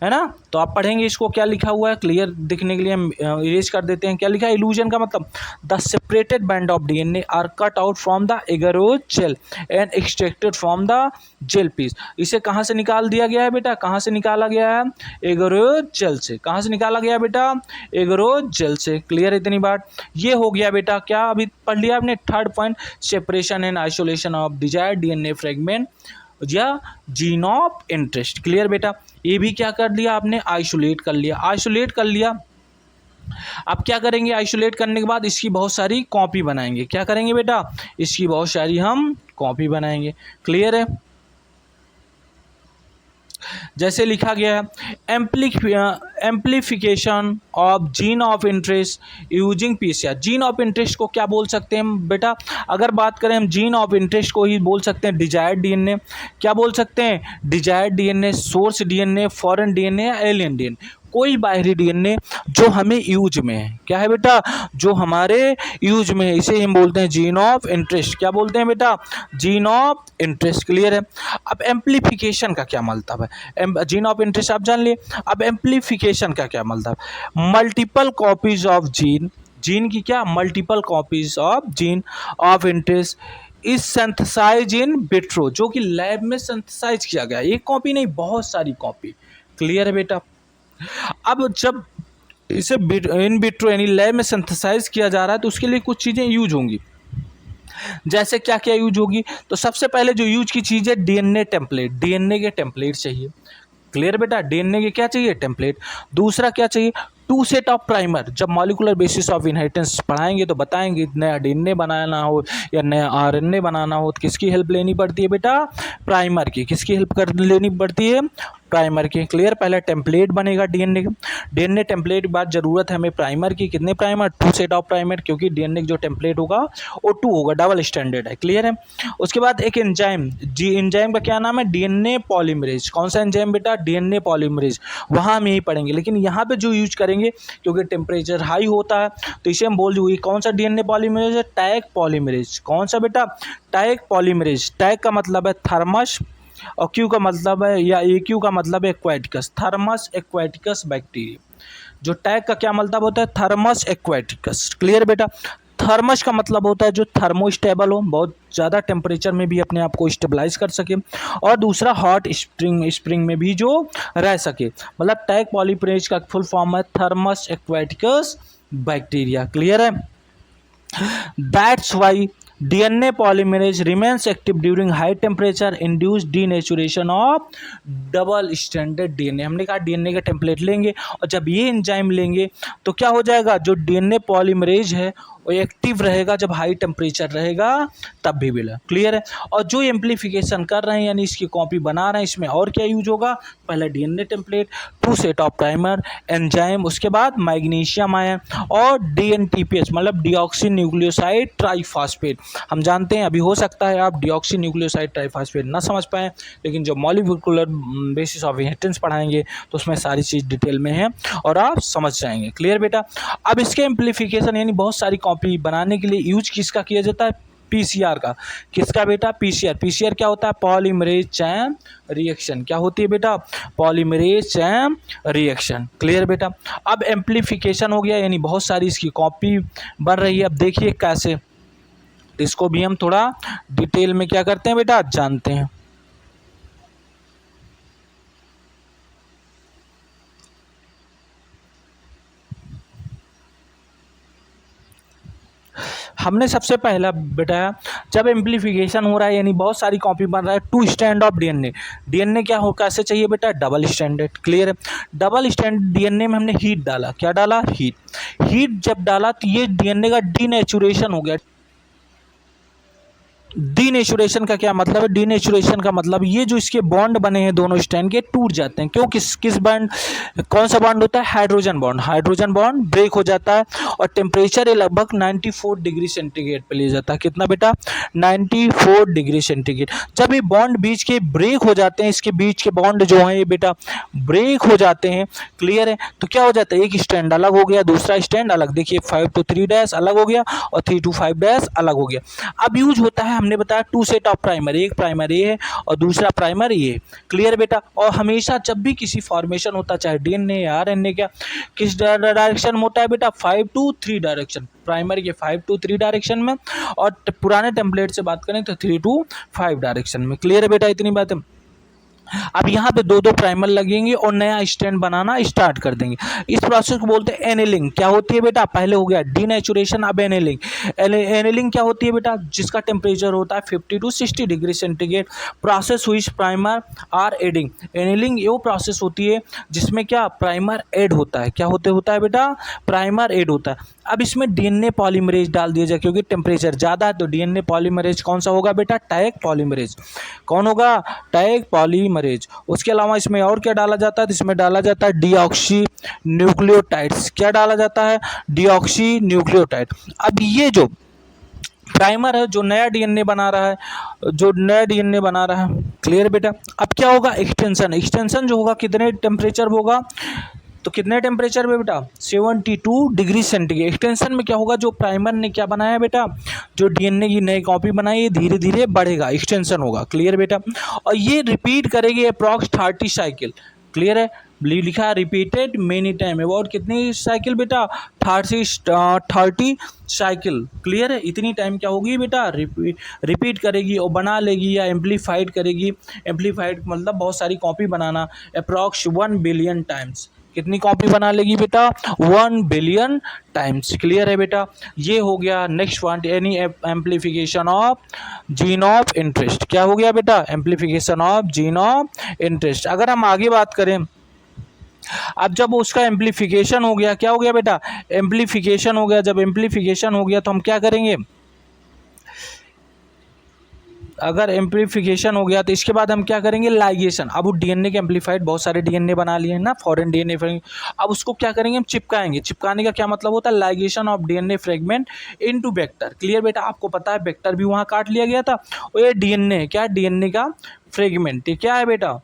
है ना। तो आप पढ़ेंगे इसको, क्या लिखा हुआ है, क्लियर दिखने के लिए हम इरेज कर देते हैं। क्या लिखा है, इल्यूजन का मतलब, the separated band of DNA are cut out from the agarose gel and extracted from the gel piece. इसे कहाँ से निकाल दिया गया है बेटा, कहाँ से निकाला गया है, एगरोज जेल से। कहाँ से निकाला गया बेटा, एगरोज जेल से। क्लियर इतनी बात। ये हो गया बेटा, क्या अभी पढ़ लिया आपने, third point, separation and isolation of desired DNA fragment या जीन ऑफ इंटरेस्ट। क्लियर बेटा। ये भी क्या कर लिया आपने, आइसोलेट कर लिया। आइसोलेट कर लिया, अब क्या करेंगे, आइसोलेट करने के बाद इसकी बहुत सारी कॉपी बनाएंगे। क्या करेंगे बेटा, इसकी बहुत सारी हम कॉपी बनाएंगे। क्लियर है। जैसे लिखा गया है, amplification of gene of interest using PCR. Gene of interest को क्या बोल सकते हैं बेटा, अगर बात करें हम जीन ऑफ इंटरेस्ट को ही बोल सकते हैं डिजायर्ड डीएनए। क्या बोल सकते हैं, desired DNA, source DNA, foreign DNA या एलियन डीएनए। कोई बाहरी डीएनए जो हमें यूज में है। क्या है बेटा, जो हमारे यूज में है, इसे हम बोलते हैं जीन ऑफ इंटरेस्ट। क्या बोलते हैं बेटा, जीन ऑफ इंटरेस्ट। क्लियर है। अब एम्प्लीफिकेशन का क्या मतलब है, जीन ऑफ इंटरेस्ट आप जान लिए। अब एम्प्लीफिकेशन का क्या मतलब, multiple copies of gene, gene की क्या, multiple copies of gene of interest is synthesize in vitro, जो कि लैब में सिंथेसाइज किया गया। एक कॉपी नहीं, बहुत सारी कॉपी। क्लियर है बेटा। अब जब इसे इन विट्रो यानी लैब में सिंथेसाइज किया जा रहा है तो उसके लिए कुछ चीज़ें यूज होंगी। जैसे क्या क्या यूज होगी, तो सबसे पहले जो यूज की चीज़ है डीएनए टेम्पलेट। डीएनए के टेम्पलेट चाहिए। क्लियर बेटा, डीएनए के क्या चाहिए, टेम्पलेट। दूसरा क्या चाहिए, 2 सेट ऑफ प्राइमर। जब मॉलिकुलर बेसिस ऑफ इनहेरिटेंस पढ़ाएंगे तो बताएंगे, नया डीएनए बनाना हो या नया आरएनए बनाना हो तो किसकी हेल्प लेनी पड़ती है बेटा, प्राइमर की। किसकी हेल्प कर लेनी पड़ती है, प्राइमर की। क्लियर। पहले टेम्पलेट बनेगा डीएनए का, डीएनए टेम्पलेट के बाद जरूरत है हमें प्राइमर की। कितने प्राइमर, 2 सेट ऑफ प्राइमर, क्योंकि डीएनए जो टेम्पलेट होगा वो 2 होगा, डबल स्टैंडर्ड है। क्लियर है। उसके बाद एक एंजाइम, जी एंजाइम का क्या नाम है, डीएनए पॉलीमरेज। कौन सा एंजाइम बेटा, डीएनए पॉलीमरेज। वहाँ हम यही पढ़ेंगे, लेकिन यहाँ पे जो यूज करेंगे क्योंकि टेम्परेचर हाई होता है तो इसे हम बोल देंगे कौन सा डीएनए पॉलीमरेज है, टैग पॉलीमरेज। कौन सा बेटा, टैग पॉलीमरेज। टैग का मतलब है थर्मस और क्यू का मतलब है, या ए क्यू का मतलब है एक्वाटिकस, थर्मस एक्वाटिकस बैक्टीरिया। जो टैग का क्या मतलब होता है, थर्मस एक्वाटिकस। क्लियर बेटा। थर्मस का मतलब होता है जो थर्मोस्टेबल हो, बहुत ज़्यादा टेम्परेचर में भी अपने आप को स्टेबलाइज कर सके, और दूसरा हॉट स्प्रिंग में भी जो रह सके। मतलब टैग पॉलीमरेज का फुल फॉर्म है थर्मस एक्वाटिकस बैक्टीरिया। क्लियर है। That's why DNA polymerase remains active during high temperature induce denaturation of double standard DNA. हमने कहा डीएनए का टेम्पलेट लेंगे और जब ये एंजाइम लेंगे तो क्या हो जाएगा, जो डीएनए पॉलीमरेज है वो एक्टिव रहेगा जब हाई टेम्परेचर रहेगा तब भी मिला। क्लियर है। और जो एम्प्लीफिकेशन कर रहे हैं यानी इसकी कॉपी बना रहे हैं, इसमें और क्या यूज होगा, पहले DNA template, 2 set of primer, enzyme, उसके बाद मैग्नीशियम आयन और डीएनटीपीएच मतलब डीऑक्सी न्यूक्लियोसाइड ट्राइफॉस्फेट। हम जानते हैं अभी हो सकता है आप डीऑक्सी न्यूक्लियोसाइड ट्राइफॉस्फेट ना समझ पाएँ, लेकिन जब मॉलिक्यूलर बेसिस ऑफ इनहेरिटेंस पढ़ाएंगे तो उसमें सारी चीज़ डिटेल में है और आप समझ जाएंगे। क्लियर बेटा। अब इसके एम्प्लीफिकेशन यानी बहुत सारी कॉपी बनाने के लिए यूज किसका किया जाता है, पीसीआर का। किसका बेटा, पीसीआर। पीसीआर क्या होता है, पॉलीमरेज चैन रिएक्शन। क्या होती है बेटा, पॉलीमरेज चैन रिएक्शन। क्लियर बेटा। अब एम्प्लीफिकेशन हो गया यानी बहुत सारी इसकी कॉपी बन रही है। अब देखिए कैसे, इसको भी हम थोड़ा डिटेल में क्या करते हैं बेटा, जानते हैं। हमने सबसे पहला बताया जब एम्प्लीफिकेशन हो रहा है यानी बहुत सारी कॉपी बन रहा है, 2 स्टैंड ऑफ डीएनए। डीएनए क्या हो कैसे चाहिए बेटा, डबल स्टैंडर्ड। क्लियर है। डबल स्टैंड डीएनए में हमने हीट डाला। क्या डाला, हीट। हीट जब डाला तो ये डीएनए का डीनेचुरेशन हो गया। डीनेचुरेशन का क्या मतलब है, डीनेचुरेशन का मतलब ये जो इसके बॉन्ड बने हैं दोनों स्टैंड के टूट जाते हैं। क्यों, किस बॉन्ड, कौन सा बॉन्ड होता है, hydrogen bond. Hydrogen bond break हो जाता है और टेम्परेचर ये लगभग 94 डिग्री सेंटीग्रेड पे ले जाता है। कितना बेटा, 94 डिग्री सेंटीग्रेड। जब ये बॉन्ड बीच के ब्रेक हो जाते हैं, इसके बीच के बॉन्ड जो है ये बेटा ब्रेक हो जाते हैं। क्लियर है। तो क्या हो जाता है, एक स्टैंड अलग हो गया, दूसरा स्टैंड अलग। देखिए 5 to 3 डैश अलग हो गया और 3 to 5 डैश अलग हो गया। अब यूज होता है, हमने बताया 2 सेट ऑफ प्राइमर, एक प्राइमर ये है और दूसरा प्राइमर ये। क्लियर बेटा। और हमेशा जब भी किसी फॉर्मेशन होता है चाहे डीएनए या आरएनए, क्या किस डायरेक्शन में होता है बेटा, 5 to 3 डायरेक्शन। प्राइमर के 5 to 3 डायरेक्शन में और पुराने टेम्पलेट से बात करें तो 3 to 5 डायरेक्शन में। क्लियर है बेटा, इतनी बात है। अब यहाँ पे 2 प्राइमर लगेंगे और नया स्टैंड बनाना स्टार्ट कर देंगे। इस प्रोसेस को बोलते हैं एनेलिंग। क्या होती है बेटा, पहले हो गया डीनेचुरेशन, अब एनेलिंग। एनेलिंग क्या होती है बेटा, जिसका टेम्परेचर होता है 50 to 60 डिग्री सेंटीग्रेड। प्रोसेस हुई प्राइमर आर एडिंग। एनेलिंग वो प्रोसेस होती है जिसमें क्या प्राइमर ऐड होता है। क्या होता है बेटा, प्राइमर ऐड होता है। अब इसमें डीएनए पॉलीमरेज डाल दिया जाए क्योंकि टेम्परेचर ज़्यादा है, तो डीएनए पॉलीमरेज कौन सा होगा बेटा, टैग पॉलीमरेज। कौन होगा, टैग पॉलीमरेज। उसके अलावा इसमें और क्या डाला जाता है, तो इसमें डाला जाता है डीऑक्सी न्यूक्लियोटाइड्स। क्या डाला जाता है, डीऑक्सी न्यूक्लियोटाइड। अब ये जो प्राइमर है जो नया डीएनए बना रहा है, क्लियर बेटा। अब क्या होगा, एक्सटेंशन जो होगा कितने टेम्परेचर होगा, तो कितने टेम्परेचर पे बेटा, 72 डिग्री सेंटीग्रेड। एक्सटेंशन में क्या होगा, जो प्राइमर ने क्या बनाया बेटा, जो डीएनए की नई कॉपी बनाई, ये धीरे धीरे बढ़ेगा, एक्सटेंशन होगा। क्लियर बेटा। और ये रिपीट करेगी अप्रॉक्स 30 साइकिल। क्लियर है, लिखा है रिपीटेड मेनी टाइम। अबाउट कितनी साइकिल बेटा, 30 साइकिल। क्लियर है, इतनी टाइम क्या होगी बेटा, रिपीट करेगी और बना लेगी या एम्पलीफाइड करेगी। एम्पलीफाइड मतलब बहुत सारी कॉपी बनाना, अप्रॉक्स 1 बिलियन टाइम्स। कितनी कॉपी बना लेगी बेटा, 1 बिलियन टाइम्स। क्लियर है बेटा। ये हो गया नेक्स्ट पॉइंट, यानी amplification of gene of interest. क्या हो गया बेटा, amplification of gene of interest. अगर हम आगे बात करें, अब जब उसका एम्प्लीफिकेशन हो गया, क्या हो गया बेटा, एम्प्लीफिकेशन हो गया। जब एम्प्लीफिकेशन हो गया तो हम क्या करेंगे, अगर एम्प्लीफिकेशन हो गया तो इसके बाद हम क्या करेंगे, लाइगेशन। अब वो डीएनए के एम्प्लीफाइड बहुत सारे डीएनए बना लिए हैं ना, फॉरेन डीएनए। अब उसको क्या करेंगे, हम चिपकाएंगे। चिपकाने का क्या मतलब होता है, ligation of DNA fragment into vector. Clear बेटा। आपको पता है वेक्टर भी वहाँ काट लिया गया था और ये डीएनए क्या, डीएनए का फ्रेगमेंट। ये क्या है बेटा,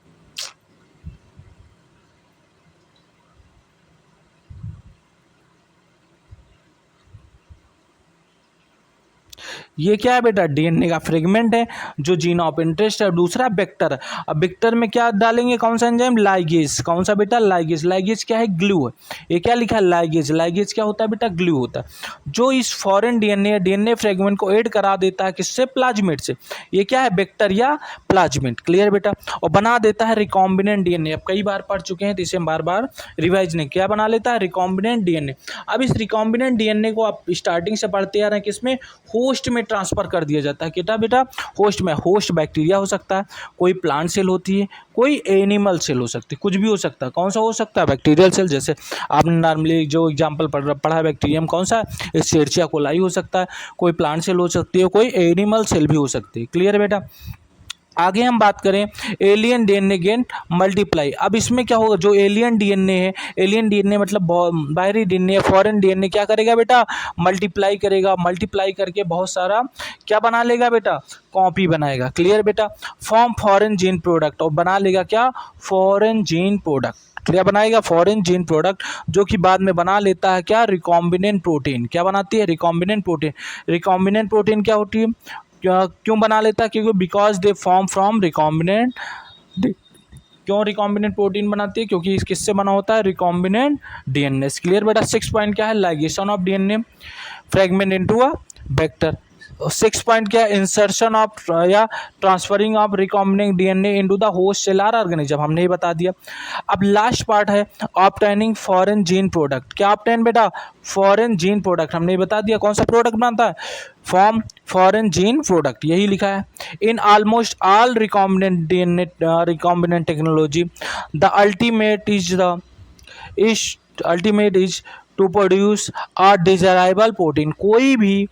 ये क्या है बेटा, डीएनए का फ्रेगमेंट है जो जीन ऑफ इंटरेस्ट है। दूसरा वेक्टर। अब वेक्टर में क्या डालेंगे, कौन सा एंजाइम, लाइगेज। कौन सा बेटा, लाइगेज। लाइगेज क्या है, ग्लू है। ये क्या लिखा है, लाइगेज। लाइगेज क्या होता है बेटा, ग्लू होता है जो इस फॉरेन डीएनए डीएनए फ्रेगमेंट को ऐड करा देता है, किससे, प्लाज्मिड से। ये क्या है, वेक्टर या प्लाज्मिड। क्लियर बेटा। और बना देता है रिकॉम्बिनेंट डीएनए। अब कई बार पढ़ चुके हैं तो इसे हम बार बार रिवाइज नहीं, क्या बना लेता है, रिकॉम्बिनेंट डीएनए। अब इस रिकॉम्बिनेंट डीएनए को आप स्टार्टिंग से पढ़ते आ रहे हैं, किसमें, होस्ट में ट्रांसफ़र कर दिया जाता है कितना बेटा, होस्ट में। होस्ट बैक्टीरिया हो सकता है, कोई प्लांट सेल होती है, कोई एनिमल सेल हो सकती है, कुछ भी हो सकता है। कौन सा हो सकता है, बैक्टीरियल सेल। जैसे आपने नॉर्मली जो एग्जांपल पढ़ा है बैक्टीरियम कौन सा है, एस्चेरिचिया कोलाई हो सकता है, कोई प्लांट सेल हो सकती है, कोई एनिमल सेल भी हो सकती है। क्लियर है बेटा। आगे हम बात करें एलियन डीएनए गेन मल्टीप्लाई। अब इसमें क्या होगा, जो एलियन डीएनए है, एलियन डीएनए मतलब बाहरी डीएनए, फॉरेन डीएनए क्या करेगा बेटा, मल्टीप्लाई करेगा। मल्टीप्लाई करके बहुत सारा क्या बना लेगा बेटा, कॉपी बनाएगा। क्लियर बेटा। फॉर्म फॉरेन जीन प्रोडक्ट, और बना लेगा क्या, फॉरेन जीन प्रोडक्ट। क्या बनाएगा, फॉरेन जीन प्रोडक्ट, जो कि बाद में बना लेता है क्या, रिकॉम्बिनेंट प्रोटीन। क्या बनाती है, रिकॉम्बिनेंट प्रोटीन। रिकॉम्बिनेंट प्रोटीन क्या होती है, क्यों बना लेता है, क्योंकि because they form from recombinant. क्यों रिकॉम्बिनेंट प्रोटीन बनाती है, क्योंकि इस किससे बना होता है, रिकॉम्बिनेंट डीएनए। क्लियर बेटा। 6 पॉइंट क्या है, ligation of DNA fragment into a vector. 6 point क्या है, इंसर्शन ऑफ या transferring of recombinant DNA into the host cell or organism, हमने ही बता दिया। अब लास्ट पार्ट है ऑब्टेनिंग फॉरेन जीन प्रोडक्ट। क्या ऑब्टेन बेटा, फॉरेन जीन प्रोडक्ट, हमने ही बता दिया कौन सा प्रोडक्ट बनता है, फॉर्म फॉरेन जीन प्रोडक्ट, यही लिखा है। In almost all recombinant DNA recombinant technology the ultimate is to produce a desirable protein. कोई भी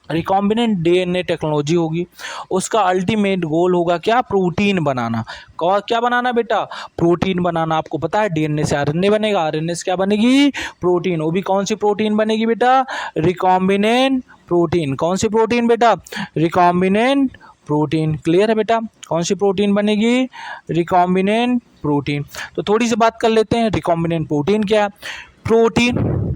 रिकॉम्बिनेंट डीएनए टेक्नोलॉजी होगी, उसका अल्टीमेट गोल होगा क्या, प्रोटीन बनाना। क्या बनाना बेटा, प्रोटीन बनाना। आपको पता है डीएनए से आरएनए बनेगा, आरएनए से क्या बनेगी, प्रोटीन। वो भी कौन सी प्रोटीन बनेगी बेटा, रिकॉम्बिनेंट प्रोटीन। कौन सी प्रोटीन बेटा, रिकॉम्बिनेंट प्रोटीन। क्लियर है बेटा, कौन सी प्रोटीन बनेगी, रिकॉम्बिनेंट प्रोटीन। तो थोड़ी सी बात कर लेते हैं, रिकॉम्बिनेंट प्रोटीन क्या है। प्रोटीन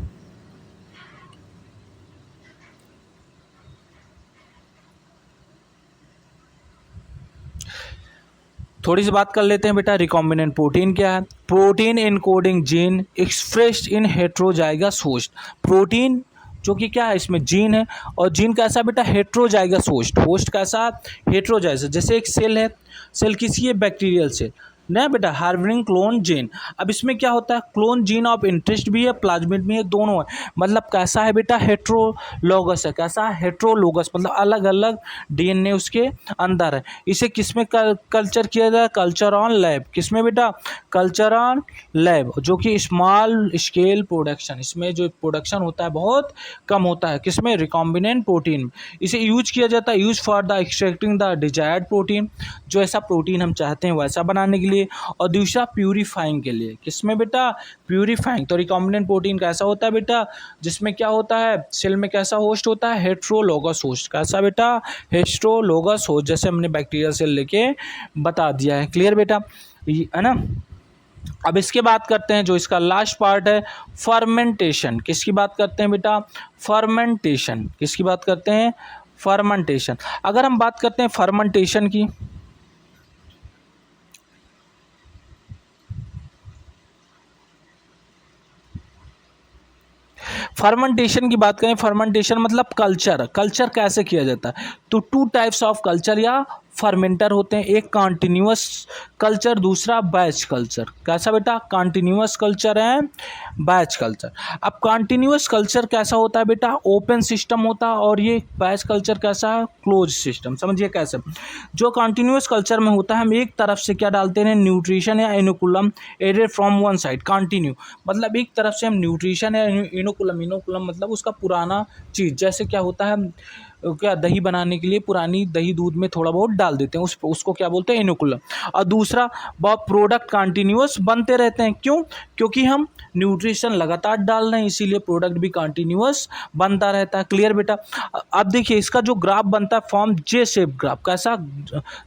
थोड़ी सी बात कर लेते हैं बेटा, रिकॉम्बिनेंट प्रोटीन क्या है। Protein encoding gene expressed in heterozygous host. Protein जो कि क्या है, इसमें जीन है, और जीन कैसा बेटा, हेट्रोजाइगस होस्ट। होस्ट कैसा, हेट्रोजाइगस। जैसे एक सेल है, सेल किसी है, बैक्टीरियल सेल ना बेटा, हार्बरिंग क्लोन जीन। अब इसमें क्या होता है, क्लोन जीन ऑफ इंटरेस्ट भी है, प्लाज्मिड भी है, दोनों है। मतलब कैसा है बेटा, हेट्रोलोगस है। कैसा है, हेट्रोलोगस, मतलब अलग अलग डीएनए उसके अंदर है। इसे किसमें कल्चर किया जाए, कल्चर ऑन लैब। किसमें बेटा, कल्चर ऑन लैब, जो कि स्मॉल स्केल प्रोडक्शन, इसमें जो प्रोडक्शन होता है बहुत कम होता है। किसमें, रिकॉम्बिनेंट प्रोटीन। इसे यूज किया जाता है, use for the extracting the desired protein, जो ऐसा प्रोटीन हम चाहते हैं वैसा बनाने के लिए। और दूसरा प्यूरिफाइंग के लिए। किसमें बेटा, प्यूरिफाइंग। तो रिकॉम्बिनेंट प्रोटीन कैसा होता है बेटा, जिसमें क्या होता है, सेल में कैसा होस्ट होता है, हेट्रोलोगस होस्ट। कैसा बेटा, हेट्रोलोगस होस्ट, जैसे हमने बैक्टीरिया सेल लेके बता दिया है। क्लियर बेटा, है ना। अब इसके बात करते हैं, जो इसका लास्ट पार्ट है, फर्मेंटेशन। किसकी बात करते हैं बेटा, फर्मेंटेशन। किसकी बात करते हैं, फर्मेंटेशन। अगर हम बात करते हैं फर्मेंटेशन की, फर्मेंटेशन की बात करें, फर्मेंटेशन मतलब कल्चर। कल्चर कैसे किया जाता है, तो 2 टाइप्स ऑफ कल्चर या फर्मेंटर होते हैं। एक कॉन्टिन्यूअस कल्चर, दूसरा बैच कल्चर। कैसा बेटा, कॉन्टिन्यूअस कल्चर है, बैच कल्चर। अब कॉन्टिन्यूअस कल्चर कैसा होता है बेटा, ओपन सिस्टम होता है, और ये बैच कल्चर कैसा है, क्लोज सिस्टम। समझिए कैसे, जो कॉन्टिन्यूअस कल्चर में होता है, हम एक तरफ से क्या डालते हैं, न्यूट्रिशन या inoculum added from one side. Continue मतलब एक तरफ से हम न्यूट्रिशन या इनोकुलम, इनोकुलम मतलब उसका पुराना चीज़। जैसे क्या होता है, क्या दही बनाने के लिए पुरानी दही दूध में थोड़ा बहुत डाल देते हैं, उसको क्या बोलते हैं, इनोकुलम। और दूसरा, बहुत प्रोडक्ट कंटिन्यूअस बनते रहते हैं। क्यों, क्योंकि हम न्यूट्रिशन लगातार डाल रहे हैं, इसीलिए प्रोडक्ट भी कंटिन्यूअस बनता रहता है। क्लियर बेटा। अब देखिए इसका जो ग्राफ बनता है, फॉर्म जे शेप ग्राफ। कैसा,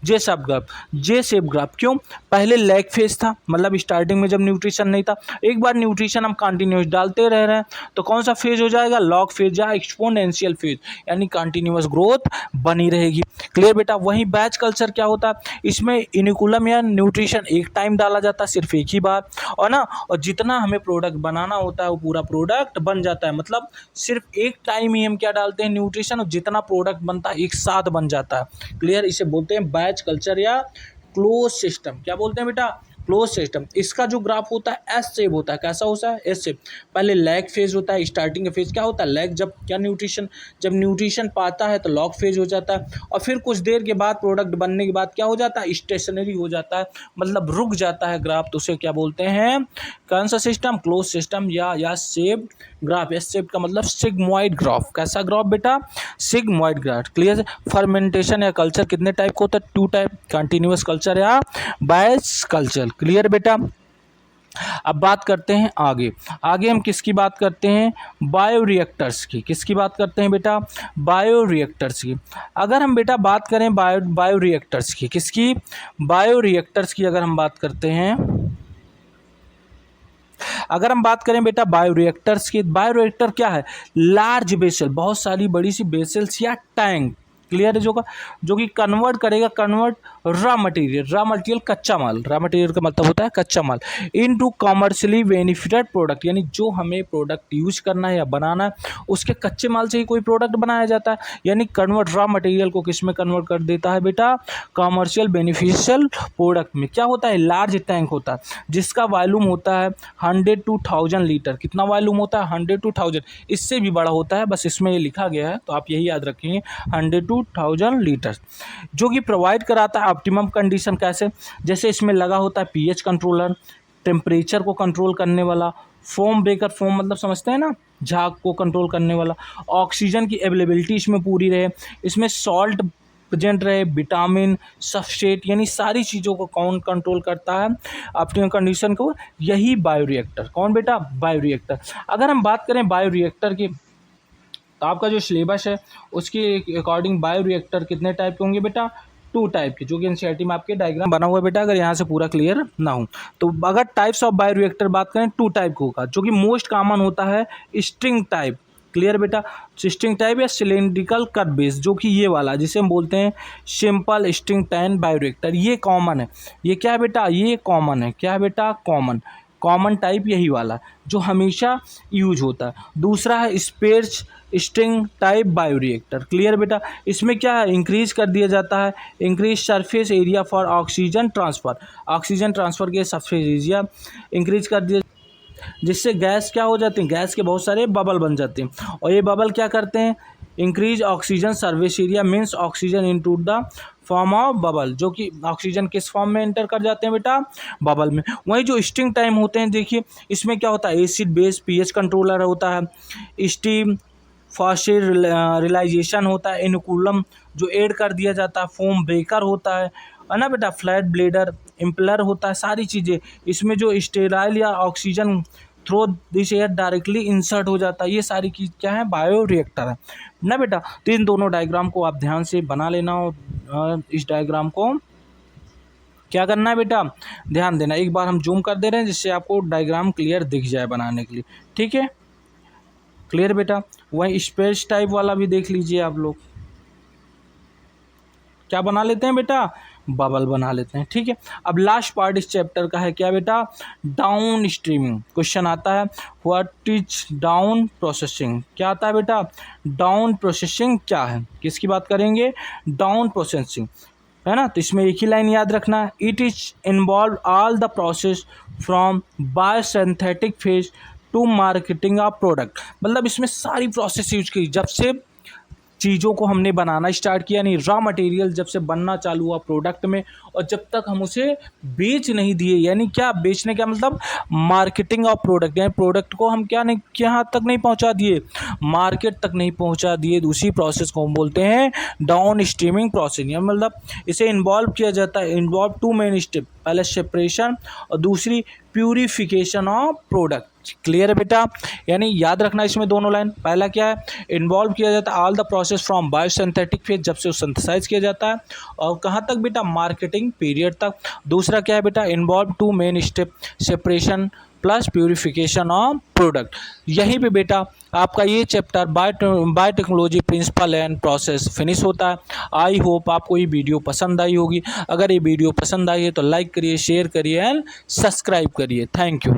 J shape graph. J shape graph क्यों, पहले लैग फेज था, मतलब स्टार्टिंग में जब न्यूट्रिशन नहीं था, एक बार न्यूट्रिशन हम कंटिन्यूअस डालते रह रहे हैं, तो कौन सा फेज हो जाएगा, लॉग फेज या एक्सपोनेंशियल फेज, यानी कंटिन्यूअस ग्रोथ बनी रहेगी। क्लियर बेटा। वहीं बैच कल्चर क्या होता है, इसमें इनिकुलम या न्यूट्रिशन एक टाइम डाला जाता है, सिर्फ एक ही बार, और ना, और जितना हमें प्रोडक्ट बनाना होता है वो पूरा प्रोडक्ट बन जाता है। मतलब सिर्फ एक टाइम ही हम क्या डालते हैं, न्यूट्रिशन, और जितना प्रोडक्ट बनता है एक साथ बन जाता है। क्लियर, इसे बोलते हैं बैच कल्चर या क्लोज सिस्टम। क्या बोलते हैं बेटा, क्लोज सिस्टम, इसका जो ग्राफ होता है एस शेप होता है। कैसा होता है? S shape. पहले लैग फेज होता है, स्टार्टिंग का फेज क्या होता है? लैग। जब क्या न्यूट्रिशन, जब न्यूट्रिशन पाता है तो लॉग फेज हो जाता है, और फिर कुछ देर के बाद प्रोडक्ट बनने के बाद क्या हो जाता है? स्टेशनरी हो जाता है, मतलब रुक जाता है ग्राफ। तो उसे क्या बोलते हैं? कौन सा सिस्टम? क्लोज सिस्टम या शेप ग्राफ। एस शेप का मतलब सिग्मॉइड ग्राफ। कैसा ग्राफ बेटा? Sigmoid graph. क्लियर? फर्मेंटेशन या कल्चर कितने टाइप का होता है? 2 टाइप, कंटिन्यूअस कल्चर या बैच कल्चर। क्लियर बेटा? अब बात करते हैं आगे। आगे हम किसकी बात करते हैं? बायोरिएक्टर्स की। किसकी बात करते हैं बेटा? बायोरिएक्टर्स की। अगर हम बेटा बात करें बायोरिएक्टर्स की, किसकी? बायोरिएक्टर्स की अगर हम बात करते हैं, अगर हम बात करें बेटा बायोरिएक्टर्स की, बायोरिएक्टर क्या है? लार्ज बेसल, बहुत सारी बड़ी सी बेसल्स या टैंक। क्लियर है? जो कि कन्वर्ट करेगा, कन्वर्ट रॉ मटेरियल कच्चा माल। रॉ मटेरियल का मतलब होता है कच्चा माल, इनटू कमर्शियली बेनिफिटेड प्रोडक्ट, यानी जो हमें प्रोडक्ट यूज करना है या बनाना है उसके कच्चे माल से ही कोई प्रोडक्ट बनाया जाता है। यानी कन्वर्ट रॉ मटेरियल को किस में कन्वर्ट कर देता है बेटा? कमर्शियल बेनिफिशियल प्रोडक्ट में। क्या होता है? लार्ज टैंक होता है जिसका वॉल्यूम होता है 100 to 1000 लीटर। कितना वॉल्यूम होता है? 100 to 1000। इससे भी बड़ा होता है, बस इसमें ये लिखा गया है तो आप यही याद रखेंगे, 100 to 1000 लीटर, जो कि प्रोवाइड कराता है ऑप्टिमम कंडीशन। कैसे? जैसे इसमें लगा होता है पीएच कंट्रोलर, टेम्परेचर को कंट्रोल करने वाला, फोम ब्रेकर, फोम मतलब समझते हैं ना, झाग को कंट्रोल करने वाला, ऑक्सीजन की अवेलेबिलिटी इसमें पूरी रहे, इसमें सॉल्ट प्रेजेंट रहे, विटामिन, सब्सट्रेट, यानी सारी चीज़ों को कौन कंट्रोल करता है? ऑप्टिमम कंडीशन को, यही बायोरिएक्टर। कौन बेटा? बायोरिएक्टर। अगर हम बात करें बायोरिएक्टर की, तो आपका जो सिलेबस है उसके अकॉर्डिंग बायोरिएक्टर कितने टाइप के होंगे बेटा? 2 टाइप के, जो कि एनसीईआरटी में आपके डायग्राम बना हुआ है बेटा, अगर यहाँ से पूरा क्लियर ना हो तो। अगर टाइप्स ऑफ बायोरिएक्टर बात करें, 2 टाइप का होगा, जो कि मोस्ट कॉमन होता है स्ट्रिंग टाइप। क्लियर बेटा? स्ट्रिंग टाइप या सिलेंड्रिकल कट बेस, जो कि ये वाला जिसे हम बोलते हैं सिंपल स्ट्रिंग टाइप बायोरिएक्टर, ये कॉमन है। ये क्या है बेटा? ये कॉमन है। क्या है बेटा? कॉमन टाइप यही वाला जो हमेशा यूज होता है। दूसरा है space string type bioreactor. Clear बेटा? इसमें क्या है? इंक्रीज कर दिया जाता है, increase surface area for oxygen transfer, oxygen transfer के सरफेस एरिया इंक्रीज कर दिया, जिससे गैस क्या हो जाती है? गैस के बहुत सारे बबल बन जाते हैं, और ये बबल क्या करते हैं? Increase oxygen service area, means oxygen into the form of bubble, जो कि ऑक्सीजन किस फॉर्म में एंटर कर जाते हैं बेटा? बबल में। वही जो स्टिंग टाइम होते हैं, देखिए इसमें क्या होता है? एसिड बेस पीएच कंट्रोलर होता है, स्टीम फास्टर रिलाइजेशन होता है, इनकूलम जो ऐड कर दिया जाता है, फोम ब्रेकर होता है ना बेटा, फ्लैट ब्लेडर इम्पलर होता है, सारी चीज़ें इसमें जो स्टेराइल या oxygen through this air directly insert हो जाता है, ये सारी चीज़ क्या है? बायोरिएक्टर है ना बेटा। तो इन दोनों डायग्राम को आप ध्यान से बना लेना, और इस डायग्राम को क्या करना है बेटा? ध्यान देना। एक बार हम जूम कर दे रहे हैं जिससे आपको डायग्राम क्लियर दिख जाए बनाने के लिए, ठीक है? क्लियर बेटा? वही स्पेस टाइप वाला भी देख लीजिए आप लोग, क्या बना लेते हैं बेटा? बबल बना लेते हैं, ठीक है। अब लास्ट पार्ट इस चैप्टर का है क्या बेटा? Down streaming. क्वेश्चन आता है व्हाट इज डाउन प्रोसेसिंग। क्या आता है बेटा? डाउन प्रोसेसिंग क्या है? किसकी बात करेंगे? डाउन प्रोसेसिंग, है ना। तो इसमें एक ही लाइन याद रखना है, it is involve all the process from biosynthetic phase two marketing of product. मतलब इसमें सारी प्रोसेस यूज की, जब से चीज़ों को हमने बनाना स्टार्ट किया, यानी रॉ मटेरियल जब से बनना चालू हुआ प्रोडक्ट में, और जब तक हम उसे बेच नहीं दिए, यानी क्या बेचने का मतलब मार्केटिंग ऑफ प्रोडक्ट, यानी प्रोडक्ट को हम क्या नहीं, यहाँ तक नहीं पहुँचा दिए, मार्केट तक नहीं पहुँचा दिए, उसी प्रोसेस को हम बोलते हैं डाउन स्ट्रीमिंग प्रोसेस। यानी मतलब इसे इन्वॉल्व किया जाता है, इन्वॉल्व 2 मेन स्टेप, पहले सेपरेशन और दूसरी प्यूरिफिकेशन ऑफ प्रोडक्ट। क्लियर है बेटा? यानी याद रखना इसमें दोनों लाइन, पहला क्या है? इन्वॉल्व किया जाता है all the process from biosynthetic phase, जब से वो सिंथेसाइज किया जाता है, और कहाँ तक बेटा? मार्केटिंग पीरियड तक। दूसरा क्या है बेटा? Involve 2 main step, separation plus purification of product. यहीं पे बेटा आपका ये chapter biotechnology principle and process finish होता है। आई होप आपको ये वीडियो पसंद आई होगी। अगर ये वीडियो पसंद आई है तो लाइक करिए, शेयर करिए एंड सब्सक्राइब करिए। Thank you.